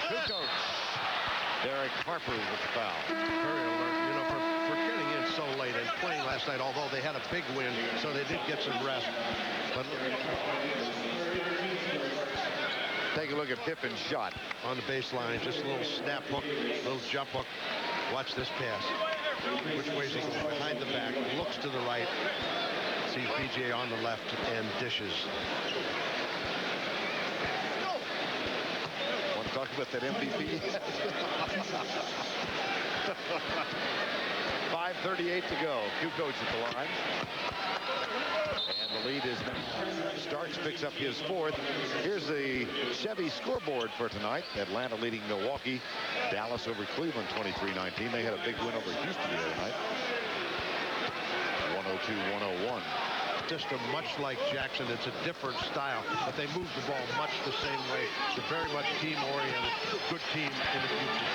Kukoc. Derek Harper with the foul.
Very alert, you know, for getting in so late and playing last night, although they had a big win, so they did get some rest. But
take a look at Pippen's shot.
On the baseline, just a little snap hook, little jump hook. Watch this pass. Which way is he going? Behind the back, looks to the right, sees BJ on the left, and dishes.
Want to talk about that MVP? 5:38 to go. Kukoc at the line. And the lead is now. Starks picks up his fourth. Here's the Chevy scoreboard for tonight. Atlanta leading Milwaukee. Dallas over Cleveland 23-19. They had a big win over Houston the other night. 102-101.
Just much like Jackson, it's a different style, but they move the ball much the same way. They're very much team-oriented. Good team in the future.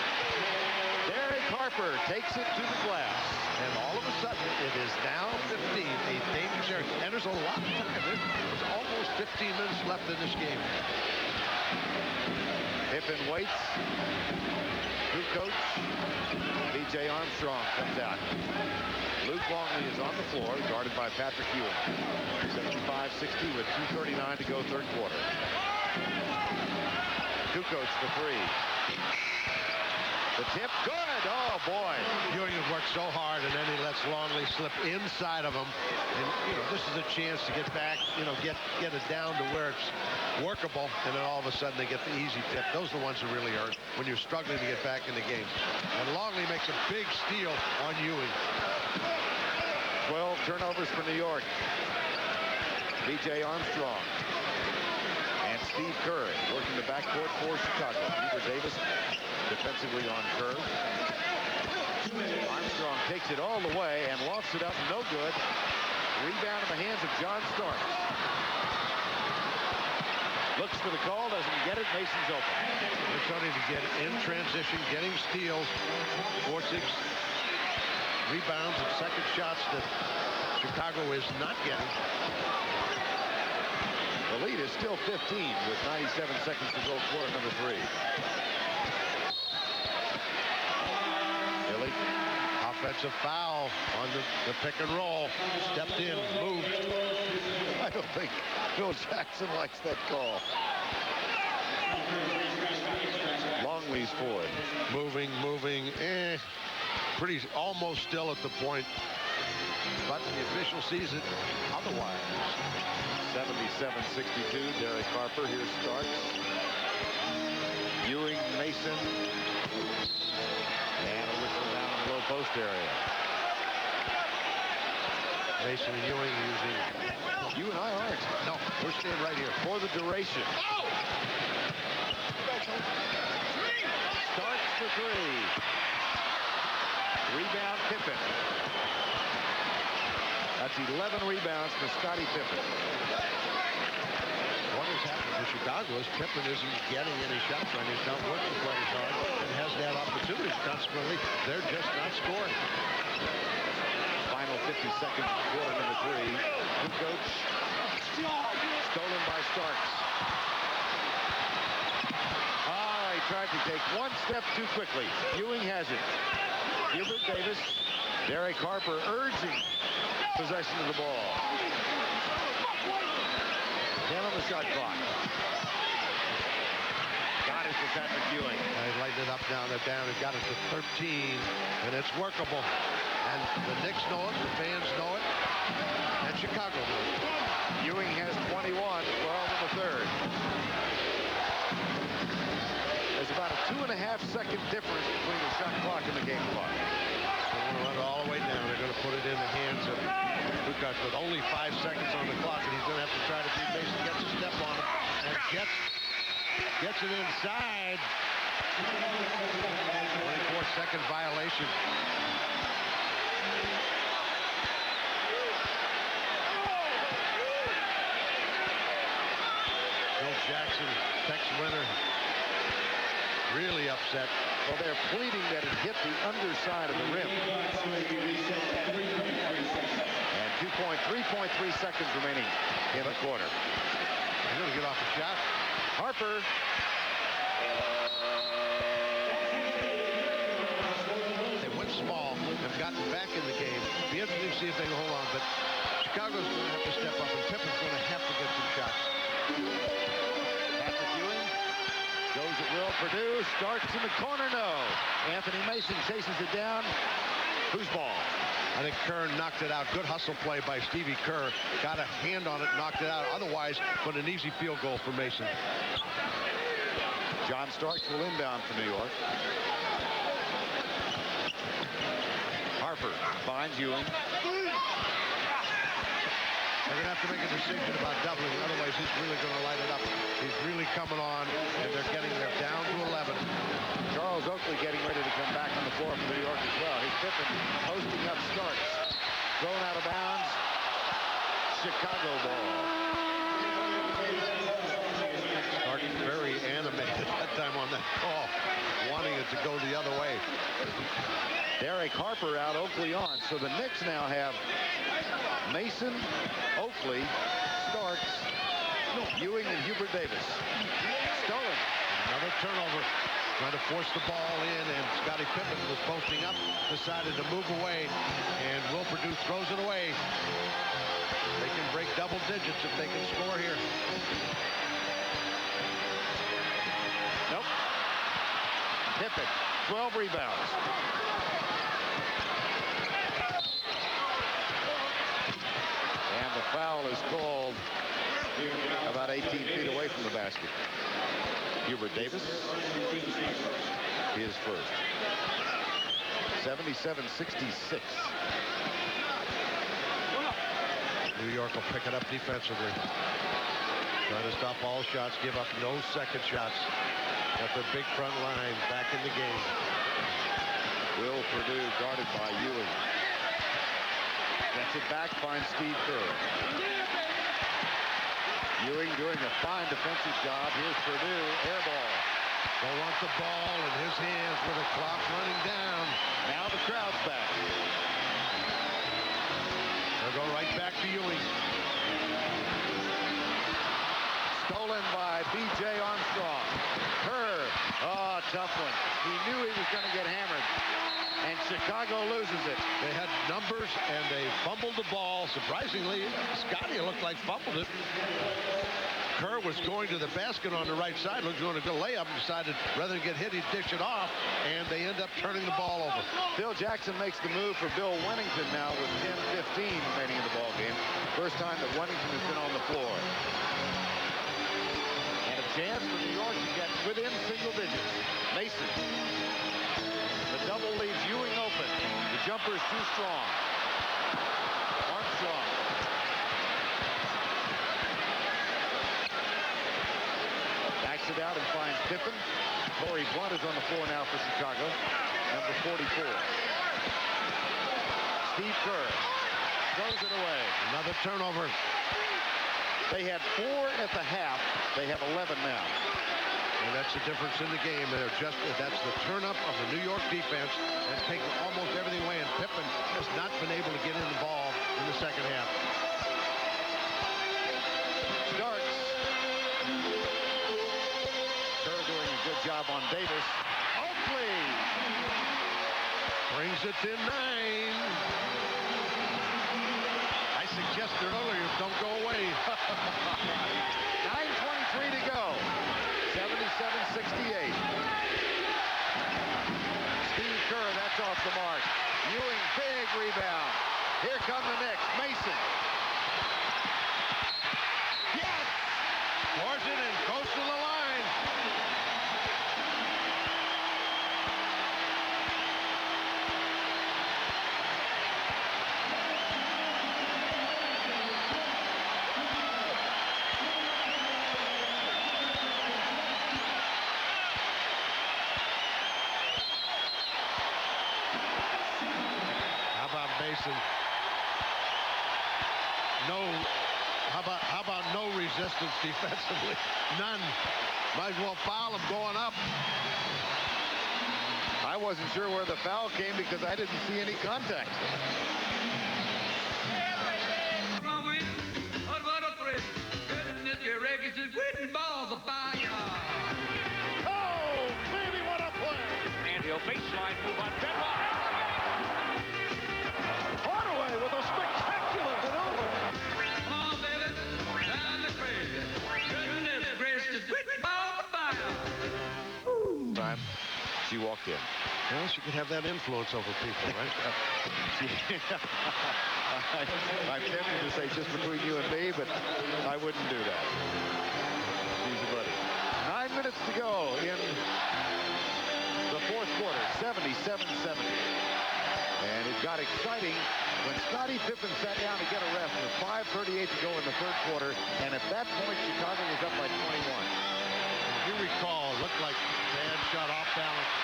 Derek Harper takes it to the glass.
And all of a sudden, it is now 15, a dangerous area. And there's a lot of time. There's almost 15 minutes left in this game.
Pippen waits. Kukoc. B.J. Armstrong comes out. Luke Longley is on the floor, guarded by Patrick Ewing. 75-60 with 2:39 to go, third quarter. Kukoc for three. The tip, good. Oh, boy.
Ewing has worked so hard, and then he lets Longley slip inside of him. And, you know, this is a chance to get back, you know, get it down to where it's workable, and then all of a sudden they get the easy tip. Those are the ones that really hurt when you're struggling to get back in the game. And Longley makes a big steal on Ewing.
12 turnovers for New York. B.J. Armstrong and Steve Kerr working the backcourt for Chicago. Peter Davis defensively on Kerr. Armstrong takes it all the way and lofts it up, no good. Rebound in the hands of John Starks. Looks for the call, doesn't get it. Mason's open.
They're starting to get in transition, getting steals, forcing rebounds and second shots that Chicago is not getting.
The lead is still 15 with 97 seconds to go, quarter number three. Billy.
Offensive foul on the pick and roll. Stepped in, moved.
I don't think Phil Jackson likes that call. Longley's for it.
Moving. Pretty almost still at the point. But the official sees it otherwise.
77-62. Derek Harper. Here's Starks. Ewing, Mason. And a whistle down in the low post area.
Mason and Ewing using.
You and I aren't.
No, we're staying right here.
For the duration. Starks for three. Rebound Pippen. That's 11 rebounds for Scottie Pippen.
What has happened to Chicago is Pippen isn't getting any shots right. He's not working quite as hard and has that opportunity. Consequently, they're just not scoring.
Final 50 seconds of quarter number three. Kukoc. Stolen by Starks. He tried to take one step too quickly. Ewing has it. Hubert Davis. Derek Harper urging possession of the ball. 10 on the shot clock. Got it for Patrick Ewing.
They lightened it up, down. It got it to 13, and it's workable. And the Knicks know it, the fans know it, and Chicago knows it.
Ewing has 21, 12 in the third. There's about a 2.5-second difference between the shot clock and the game clock.
They want to run it all the way down. They're going to put it in the hands of Kukoc with only 5 seconds on the clock, and he's going to have to try to beat Mason. Gets a step on him and gets it inside. 24-second violation. Phil Jackson, Tex Winter, really upset.
Well, they're pleading that it hit the underside of the rim. And 3.3 seconds remaining in the quarter.
He's going to get off the shot.
Harper.
in the game. Be interesting to see if they can hold on. But Chicago's going to have to step up, and Pippen's going to have to get some shots.
Patrick Ewing goes at will. Purdue starts in the corner. No. Anthony Mason chases it down. Whose ball?
I think Kerr knocked it out. Good hustle play by Stevie Kerr. Got a hand on it, knocked it out. Otherwise, but an easy field goal for Mason.
John Starks will inbound for New York. Harper finds Ewing.
They're going to have to make a decision about doubling. Otherwise, he's really going to light it up. He's really coming on, and they're getting there down to 11.
Charles Oakley getting ready to come back on the floor for New York as well. He's Pippen posting up Starks. Thrown out of bounds. Chicago ball.
Starks very animated that time on that call, wanting it to go the other way.
Derek Harper out, Oakley on. So the Knicks now have Mason, Oakley, Starks, Ewing, and Hubert Davis. Stolen.
Another turnover. Trying to force the ball in, and Scottie Pippen was posting up, decided to move away, and Will Purdue throws it away. They can break double digits if they can score here.
Nope. Pippen, 12 rebounds. And the foul is called about 18 feet away from the basket. Hubert Davis, his first. 77-66.
New York will pick it up defensively. Try to stop all shots, give up no second shots. Got the big front line back in the game.
Will Purdue guarded by Ewing. Gets it back, finds Steve Kerr. Ewing doing a fine defensive job. Here's Purdue, air ball.
They want the ball in his hands with the clock running down.
Now the crowd's back.
They'll go right back to Ewing.
Stolen by B.J. Armstrong. Kerr, oh, tough one. He knew he was going to get hammered. And Chicago loses it.
They had numbers, and they fumbled the ball. Surprisingly, Scottie looked like fumbled it. Kerr was going to the basket on the right side, looked going to go layup, and decided rather than get hit, he'd dish it off, and they end up turning the ball over.
Phil Jackson makes the move for Bill Wennington now with 10-15 remaining in the ball game. First time that Wennington has been on the floor. And a chance for New York to get within single digits. Mason. The double leaves Ewing open. The jumper is too strong. Armstrong. Backs it out and finds Pippen. Corey Blunt is on the floor now for Chicago. Number 44. Steve Kerr throws it away.
Another turnover.
They had 4 at the half. They have 11 now.
And that's the difference in the game. That's the turn-up of the New York defense that's taken almost everything away, and Pippen has not been able to get in the ball in the second half.
Starks. Kerr doing a good job on Davis. Oakley
brings it to 9. I suggested earlier, don't go away.
9:23 to go. 77-68. Steve Kerr, that's off the mark. Ewing, big rebound. Here come the Knicks. Mason.
Yes! Scores it and goes to the line. Mason. How about no resistance defensively? None. Might as well foul him going up.
I wasn't sure where the foul came because I didn't see any contact. Oh, baby, what a play!
And he'll baseline move on Bedrock.
could have that influence over people, right?
I'm tempted to say just between you and me, but I wouldn't do that. He's a buddy. 9 minutes to go in the fourth quarter, 77-70. And it got exciting when Scottie Pippen sat down to get a rest with 5:38 to go in the third quarter. And at that point, Chicago was up by 21.
If you recall, it looked like bad shot off balance.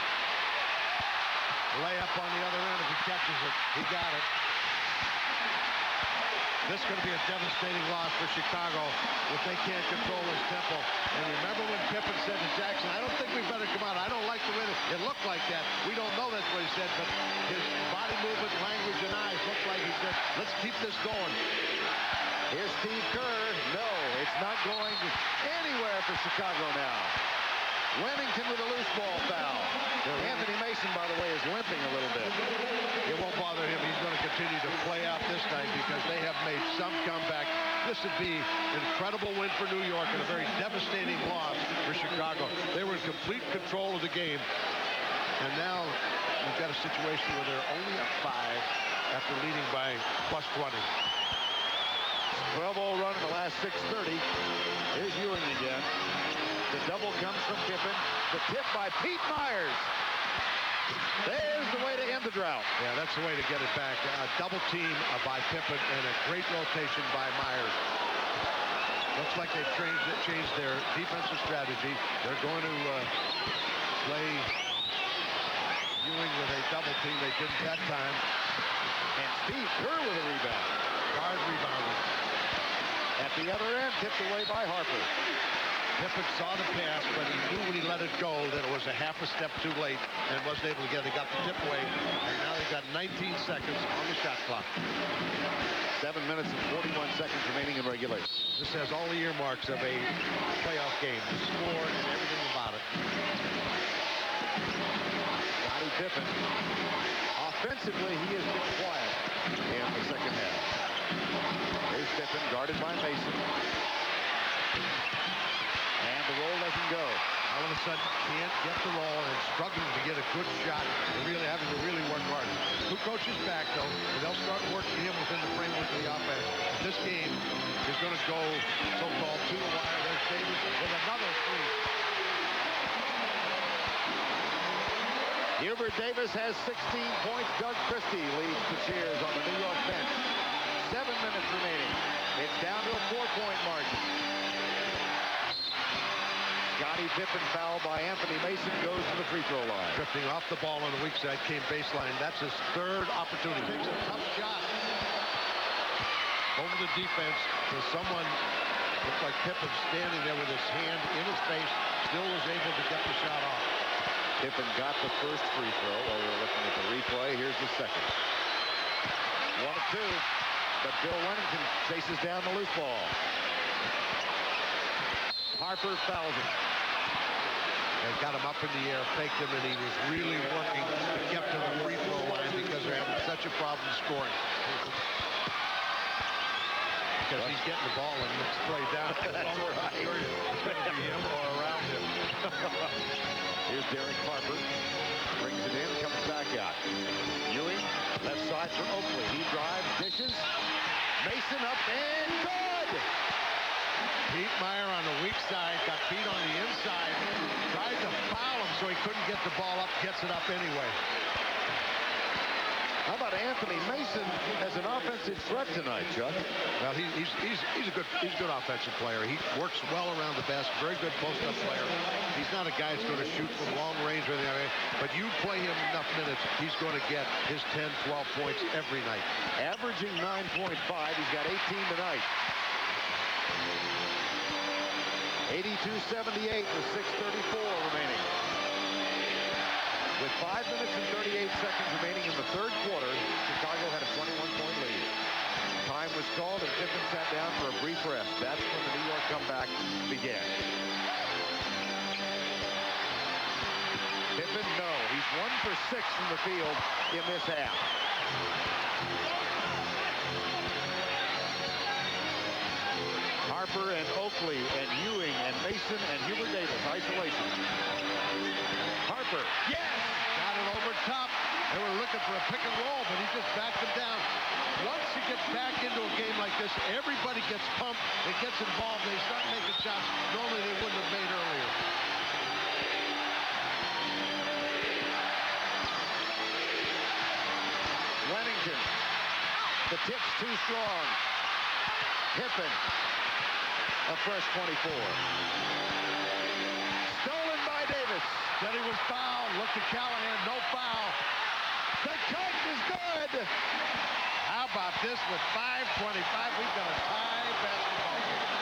Layup on the other end. If he catches it, he got it. This is going to be a devastating loss for Chicago if they can't control his tempo. And remember when Pippen said to Jackson, I don't think we better come out. I don't like the way it looked like that. We don't know that's what he said, but his body movement, language, and eyes looked like he said, let's keep this going.
Here's Steve Kerr. No, it's not going anywhere for Chicago now. Remington with a loose ball foul. Anthony Mason, by the way, is limping a little bit.
It won't bother him. He's going to continue to play out this night because they have made some comeback. This would be an incredible win for New York and a very devastating loss for Chicago. They were in complete control of the game. And now we've got a situation where they're only up 5 after leading by +20.
12-0 run in the last 6:30. Here's Ewing again. The double comes from Pippen. The tip by Pete Myers. There's the way to end the drought.
Yeah, that's the way to get it back. Double team by Pippen and a great rotation by Myers. Looks like they've changed their defensive strategy. They're going to play Ewing with a double team. They didn't that time.
And Steve Kerr with a rebound.
Hard rebounding.
At the other end, tipped away by Harper.
Pippen saw the pass, but he knew when he let it go that it was a half a step too late and wasn't able to get it. They got the tip away, and now they've got 19 seconds on the shot clock.
7 minutes and 41 seconds remaining in regulation.
This has all the earmarks of a playoff game, the score and everything about it.
Scottie Pippen. Offensively, he has been quiet in the second half. Here's Pippen, guarded by Mason. And the roll doesn't go.
All of a sudden, can't get the roll and struggling to get a good shot and really having to work hard. Two coaches back, though, and they'll start working him within the framework of the offense. This game is going to go so-called to the wire. There's Davis with another three.
Hubert Davis has 16 points. Doug Christie leads the cheers on the New York bench. 7 minutes remaining. It's down to a 4-point margin. Scottie Pippen foul by Anthony Mason goes to the free throw line.
Drifting off the ball on the weak side, came baseline. That's his third opportunity. Takes a tough shot over the defense. There's someone, looks like Pippen, standing there with his hand in his face, still was able to get the shot off.
Pippen got the first free throw while we were looking at the replay. Here's the second. 1 of 2, but Bill Remington chases down the loose ball. Harper fouls him.
They got him up in the air, faked him, and he was really working to get to the free throw line because they're having such a problem scoring. Because he's getting the ball and it's played down.
That's right.
It's going to be him or around him.
Here's Derek Harper. Brings it in, comes back out. Ewing, left side for Oakley. He drives, dishes. Mason up and good!
Pete Meyer on the weak side, got beat on the inside, tried to foul him so he couldn't get the ball up, gets it up anyway.
How about Anthony Mason as an offensive threat tonight, Chuck?
Well, he's a good offensive player. He works well around the basket, very good post-up player. He's not a guy that's going to shoot from long range or anything, but you play him enough minutes, he's going to get his 10, 12 points every night.
Averaging 9.5, he's got 18 tonight. 82-78 with 6:34 remaining. With 5 minutes and 38 seconds remaining in the third quarter, Chicago had a 21-point lead. Time was called and Pippen sat down for a brief rest. That's when the New York comeback began. Pippen, no. He's 1 for 6 from the field in this half. Harper and Oakley and Ewing and Mason and Hubert Davis. Isolation. Harper. Yes!
Got it over top. They were looking for a pick and roll, but he just backed them down. Once you get back into a game like this, everybody gets pumped. It gets involved. They start making shots normally they wouldn't have made earlier.
Wennington. The tip's too strong. Pippen. A fresh 24. Stolen by Davis.
Said he was fouled. Looked at Callahan. No foul.
The cut is good.
How about this with 5:25? We've got a tie basketball game.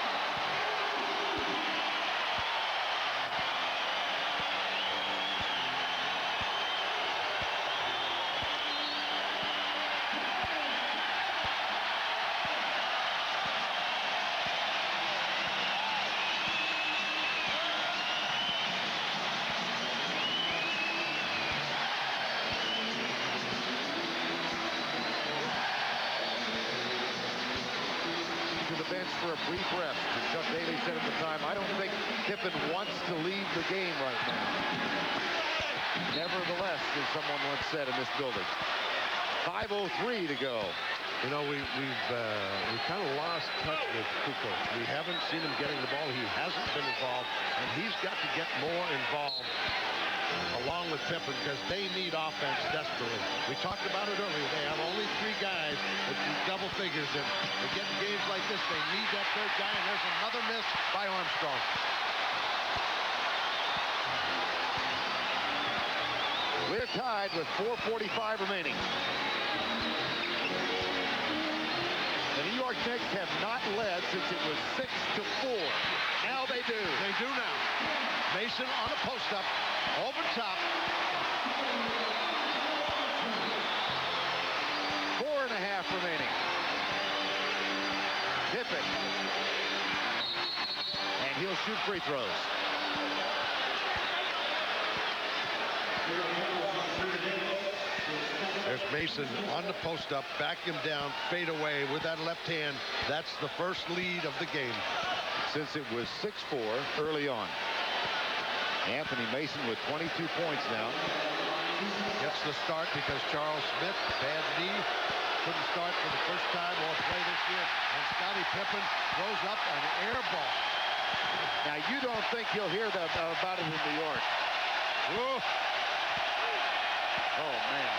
For a brief rest. And Chuck Daly said at the time, I don't think Pippen wants to leave the game right now. Nevertheless, as someone once said in this building. 5:03 to go.
You know, we've kind of lost touch with Kukoc. We haven't seen him getting the ball. He hasn't been involved, and he's got to get more involved along with Pippen because they need offense desperately. We talked about it earlier. They have only 3 guys with double figures, and to get in games like this, they need that third guy, and there's another miss by Armstrong.
We're tied with 4:45 remaining. The New York Knicks have not led since it was 6-4. Now they do.
They do now. Mason on a post-up, over top.
4.5 remaining. Pippen. And he'll shoot free throws.
There's Mason on the post-up, back him down, fade away with that left hand. That's the first lead of the game.
Since it was 6-4 early on. Anthony Mason with 22 points now.
Gets the start because Charles Smith, bad knee, couldn't start for the first time or play this year. And Scottie Pippen throws up an air ball.
Now, you don't think you'll hear about it in New York.
Whoa.
Oh, man.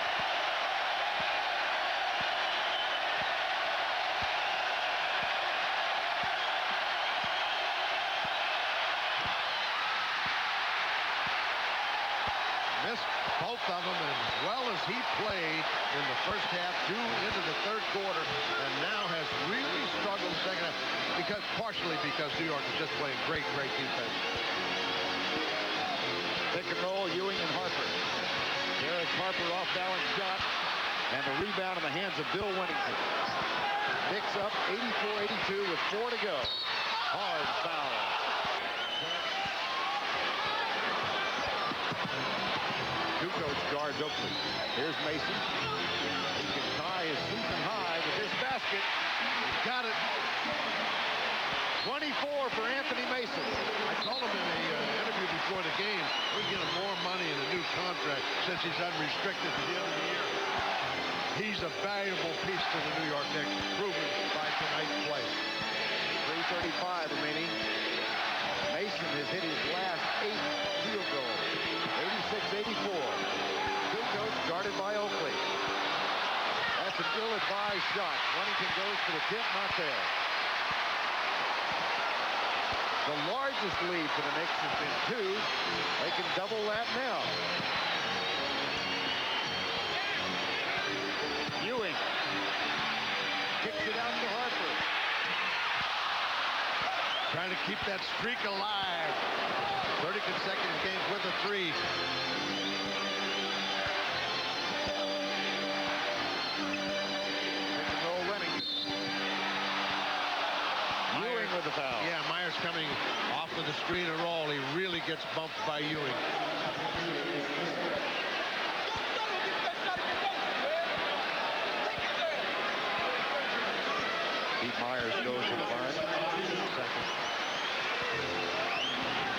Missed both of them as well as he played in the first half, into the third quarter, and now has really struggled in the second half, partially because New York is just playing great defense.
Pick and roll, Ewing and Harper. Derek Harper off balance shot, and the rebound in the hands of Bill Wennington. Knicks up 84-82 with 4 to go. Hard foul. Kukoc guards Oakley. Here's Mason. He can tie his season high with this basket.
Got it.
24 for Anthony Mason.
I told him in an interview before the game, we're getting more money in a new contract since he's unrestricted at the end of the year. He's a valuable piece to the New York Knicks, proven by tonight's play.
3:35 remaining. Mason has hit his last 8 field goals. 86-84. Kukoc guarded by Oakley. That's an ill-advised shot. Wennington goes for the tip, not there. The largest lead for the Knicks has been 2. They can double that now. Ewing kicks it out to Harper.
Trying to keep that streak alive. 30 consecutive games with a 3.
Pick and roll Wennington. Ewing with the foul.
Yeah, Myers coming off of the screen and roll. He really gets bumped by Ewing.
Pete Myers goes to the line.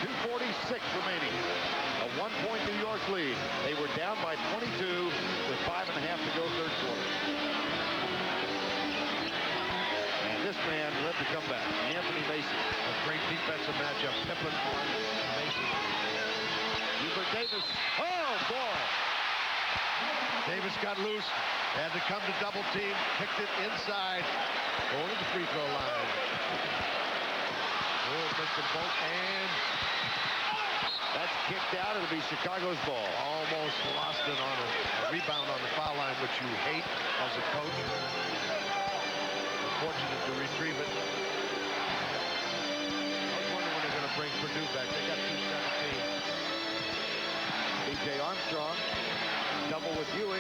2:46 remaining. A 1-point New York lead. They were down by 22 with 5.5 to go third quarter. And this man led the comeback, Anthony Mason.
A great defensive matchup. Pippen on Mason.
Hubert Davis. Oh, boy.
Davis got loose. Had to come to double team. Kicked it inside. Going to the free throw line. Oh, missed them both. And
that's kicked out. It'll be Chicago's ball.
almost lost it on a rebound on the foul line, which you hate as a coach. Fortunate to retrieve it. I was wondering when they're going to bring Purdue back. They got 217.
B.J. Armstrong. Double with Ewing.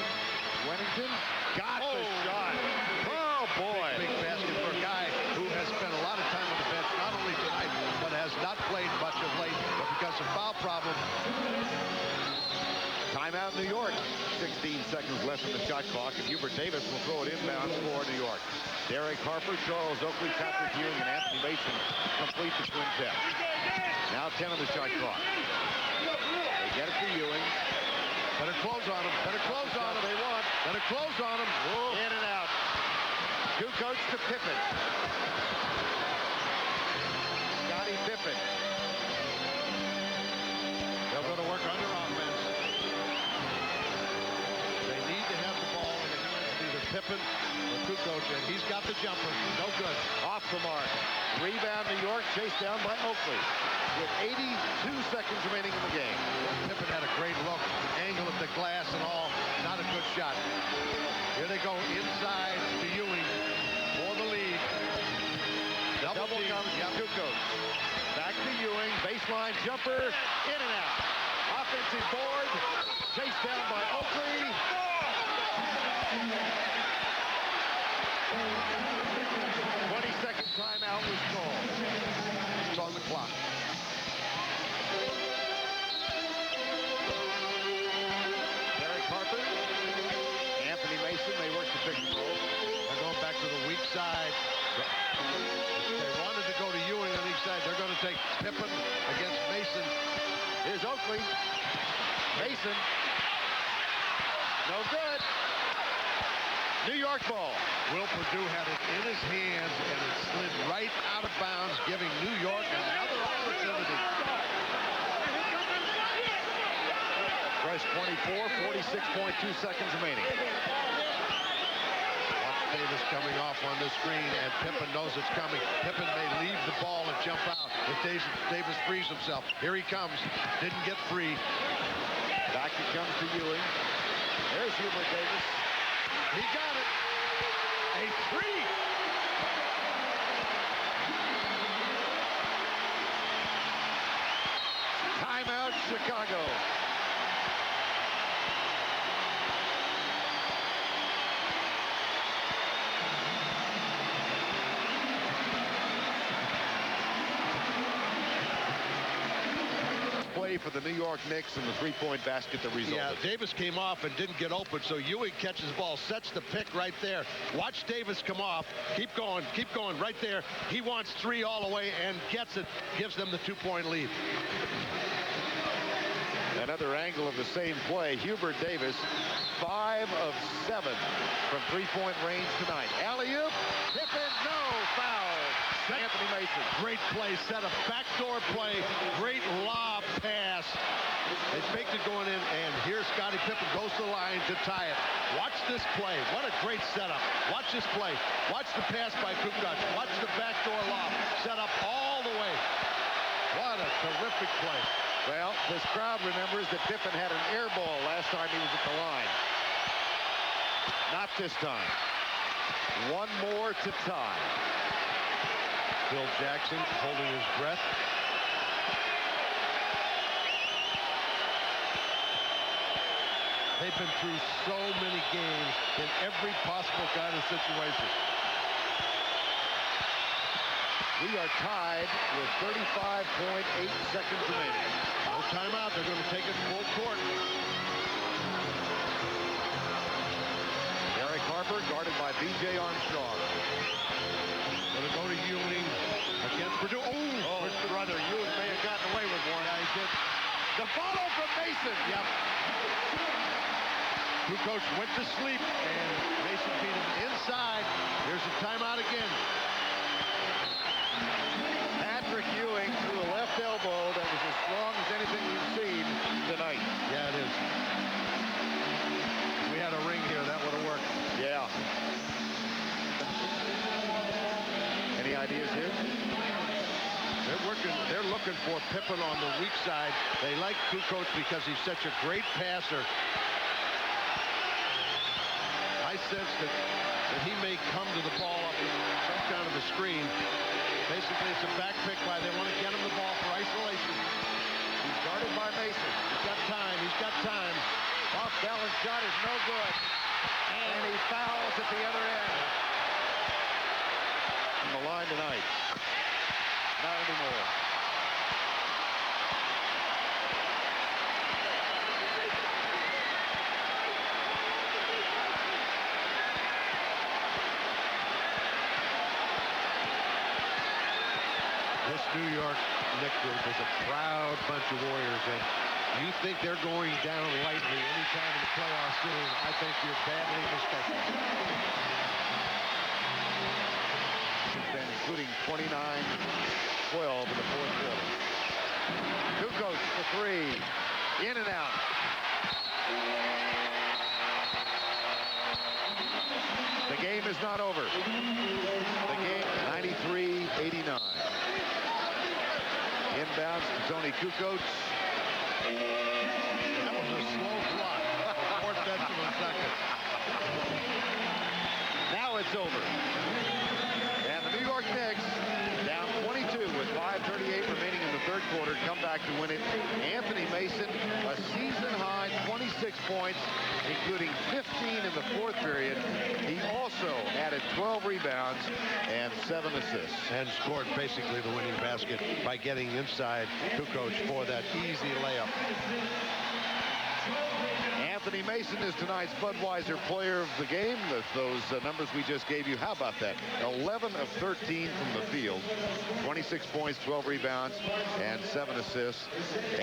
Wennington got the shot. Oh, boy.
Big basket for a guy who has spent a lot of time on the bench, not only tonight, but has not played much of late, but because of foul problem.
Timeout New York. 16 seconds left in the shot clock, and Hubert Davis will throw it inbound for New York. Derek Harper, Charles Oakley, Patrick Ewing, and Anthony Mason complete the quintet. Now 10 on the shot clock. They get it to Ewing.
Better close on him. Better close on him.
They want.
Better close on him. Whoa.
In and out. Kukoc to Pippen. Scottie Pippen.
They'll go to work under offense. They need to have the ball in the hands of either Pippen or Kukoc, and he's got the jumper. No good.
Off the mark. Rebound New York, chased down by Oakley. With 82 seconds remaining in the game.
Pippen had a great look. Angle at the glass and all. Not a good shot. Here they go inside to Ewing for the lead. Double team.
comes Kukoc. Back to Ewing. Baseline jumper. In and out. Offensive board. Chased down by Oakley. 20-second timeout was called.
It's on the clock.
Derek Harper. Anthony Mason. They work the pick and roll.
They're going back to the weak side. They wanted to go to Ewing on each side. They're going to take Pippen against Mason.
Here's Oakley. Mason. No good. New York ball.
Will Purdue had it in his hands, and it slid right out of bounds, giving New York another opportunity.
Fresh 24, 46.2 seconds remaining.
Watch Davis coming off on the screen, and Pippen knows it's coming. Pippen may leave the ball and jump out if Davis frees himself. Here he comes. Didn't get free.
Back it comes to Ewing. There's Hubert Davis.
He got it. A three.
Timeout, Chicago. Play for the New York Knicks and the three-point basket that resulted.
Yeah, Davis came off and didn't get open, so Ewing catches the ball, sets the pick right there. Watch Davis come off. Keep going right there. He wants three all the way and gets it. Gives them the 2-point lead.
Another angle of the same play. Hubert Davis, 5 of 7 from three-point range tonight. Alley-oop. Pippen, no foul. Anthony Mason.
Great play, set a backdoor play. Great lob pass. They faked it going in, and here's Scottie Pippen goes to the line to tie it. Watch this play. What a great setup. Watch this play. Watch the pass by Kukoc. Watch the backdoor lob. Set up all the way. What a terrific play.
Well, this crowd remembers that Pippen had an air ball last time he was at the line. Not this time. One more to tie.
Phil Jackson holding his breath. They've been through so many games in every possible kind of situation.
We are tied with 35.8 seconds remaining.
No timeout. They're going to take it full court.
Derek Harper guarded by B.J. Armstrong.
Going to go to Ewing against Purdue.
Oh, brother, Ewing may have gotten away with one.
Yeah, he did.
The follow from Mason.
Yep. Kukoc went to sleep, and Mason beat him inside. Here's a timeout again.
Patrick Ewing threw a left elbow that was as strong as anything we've seen tonight.
Yeah, it is. If we had a ring here, that would have worked.
Yeah. Any ideas here?
They're looking for Pippen on the weak side. They like Kukoc because he's such a great passer. I sense that he may come to the ball up with some kind of a screen. Basically, it's a back pick by. They want to get him the ball for isolation.
He's guarded by Mason.
He's got time. He's got time.
Off balance shot is no good. And he fouls at the other end. On the line tonight. Not anymore.
This New York Knicks group is a proud bunch of Warriors, and you think they're going down lightly anytime in the playoffs soon, I think you're badly mistaken.
Including 29-12 in the fourth quarter. Kukoc for three. In and out. The game is not over. The game 93-89. Inbounds to Tony Kukoc.
That was a slow clock. Fourth decimal second.
Now it's over. And the New York Knicks, down 22 with 5:38 remaining in the third quarter, come back to win it. Anthony Mason, a season-high 26 points, including 15 in the fourth period. He also added 12 rebounds and 7 assists.
And scored basically the winning basket by getting inside Kukoc for that easy layup.
Anthony Mason is tonight's Budweiser player of the game. Those numbers we just gave you, how about that? 11 of 13 from the field, 26 points, 12 rebounds, and 7 assists.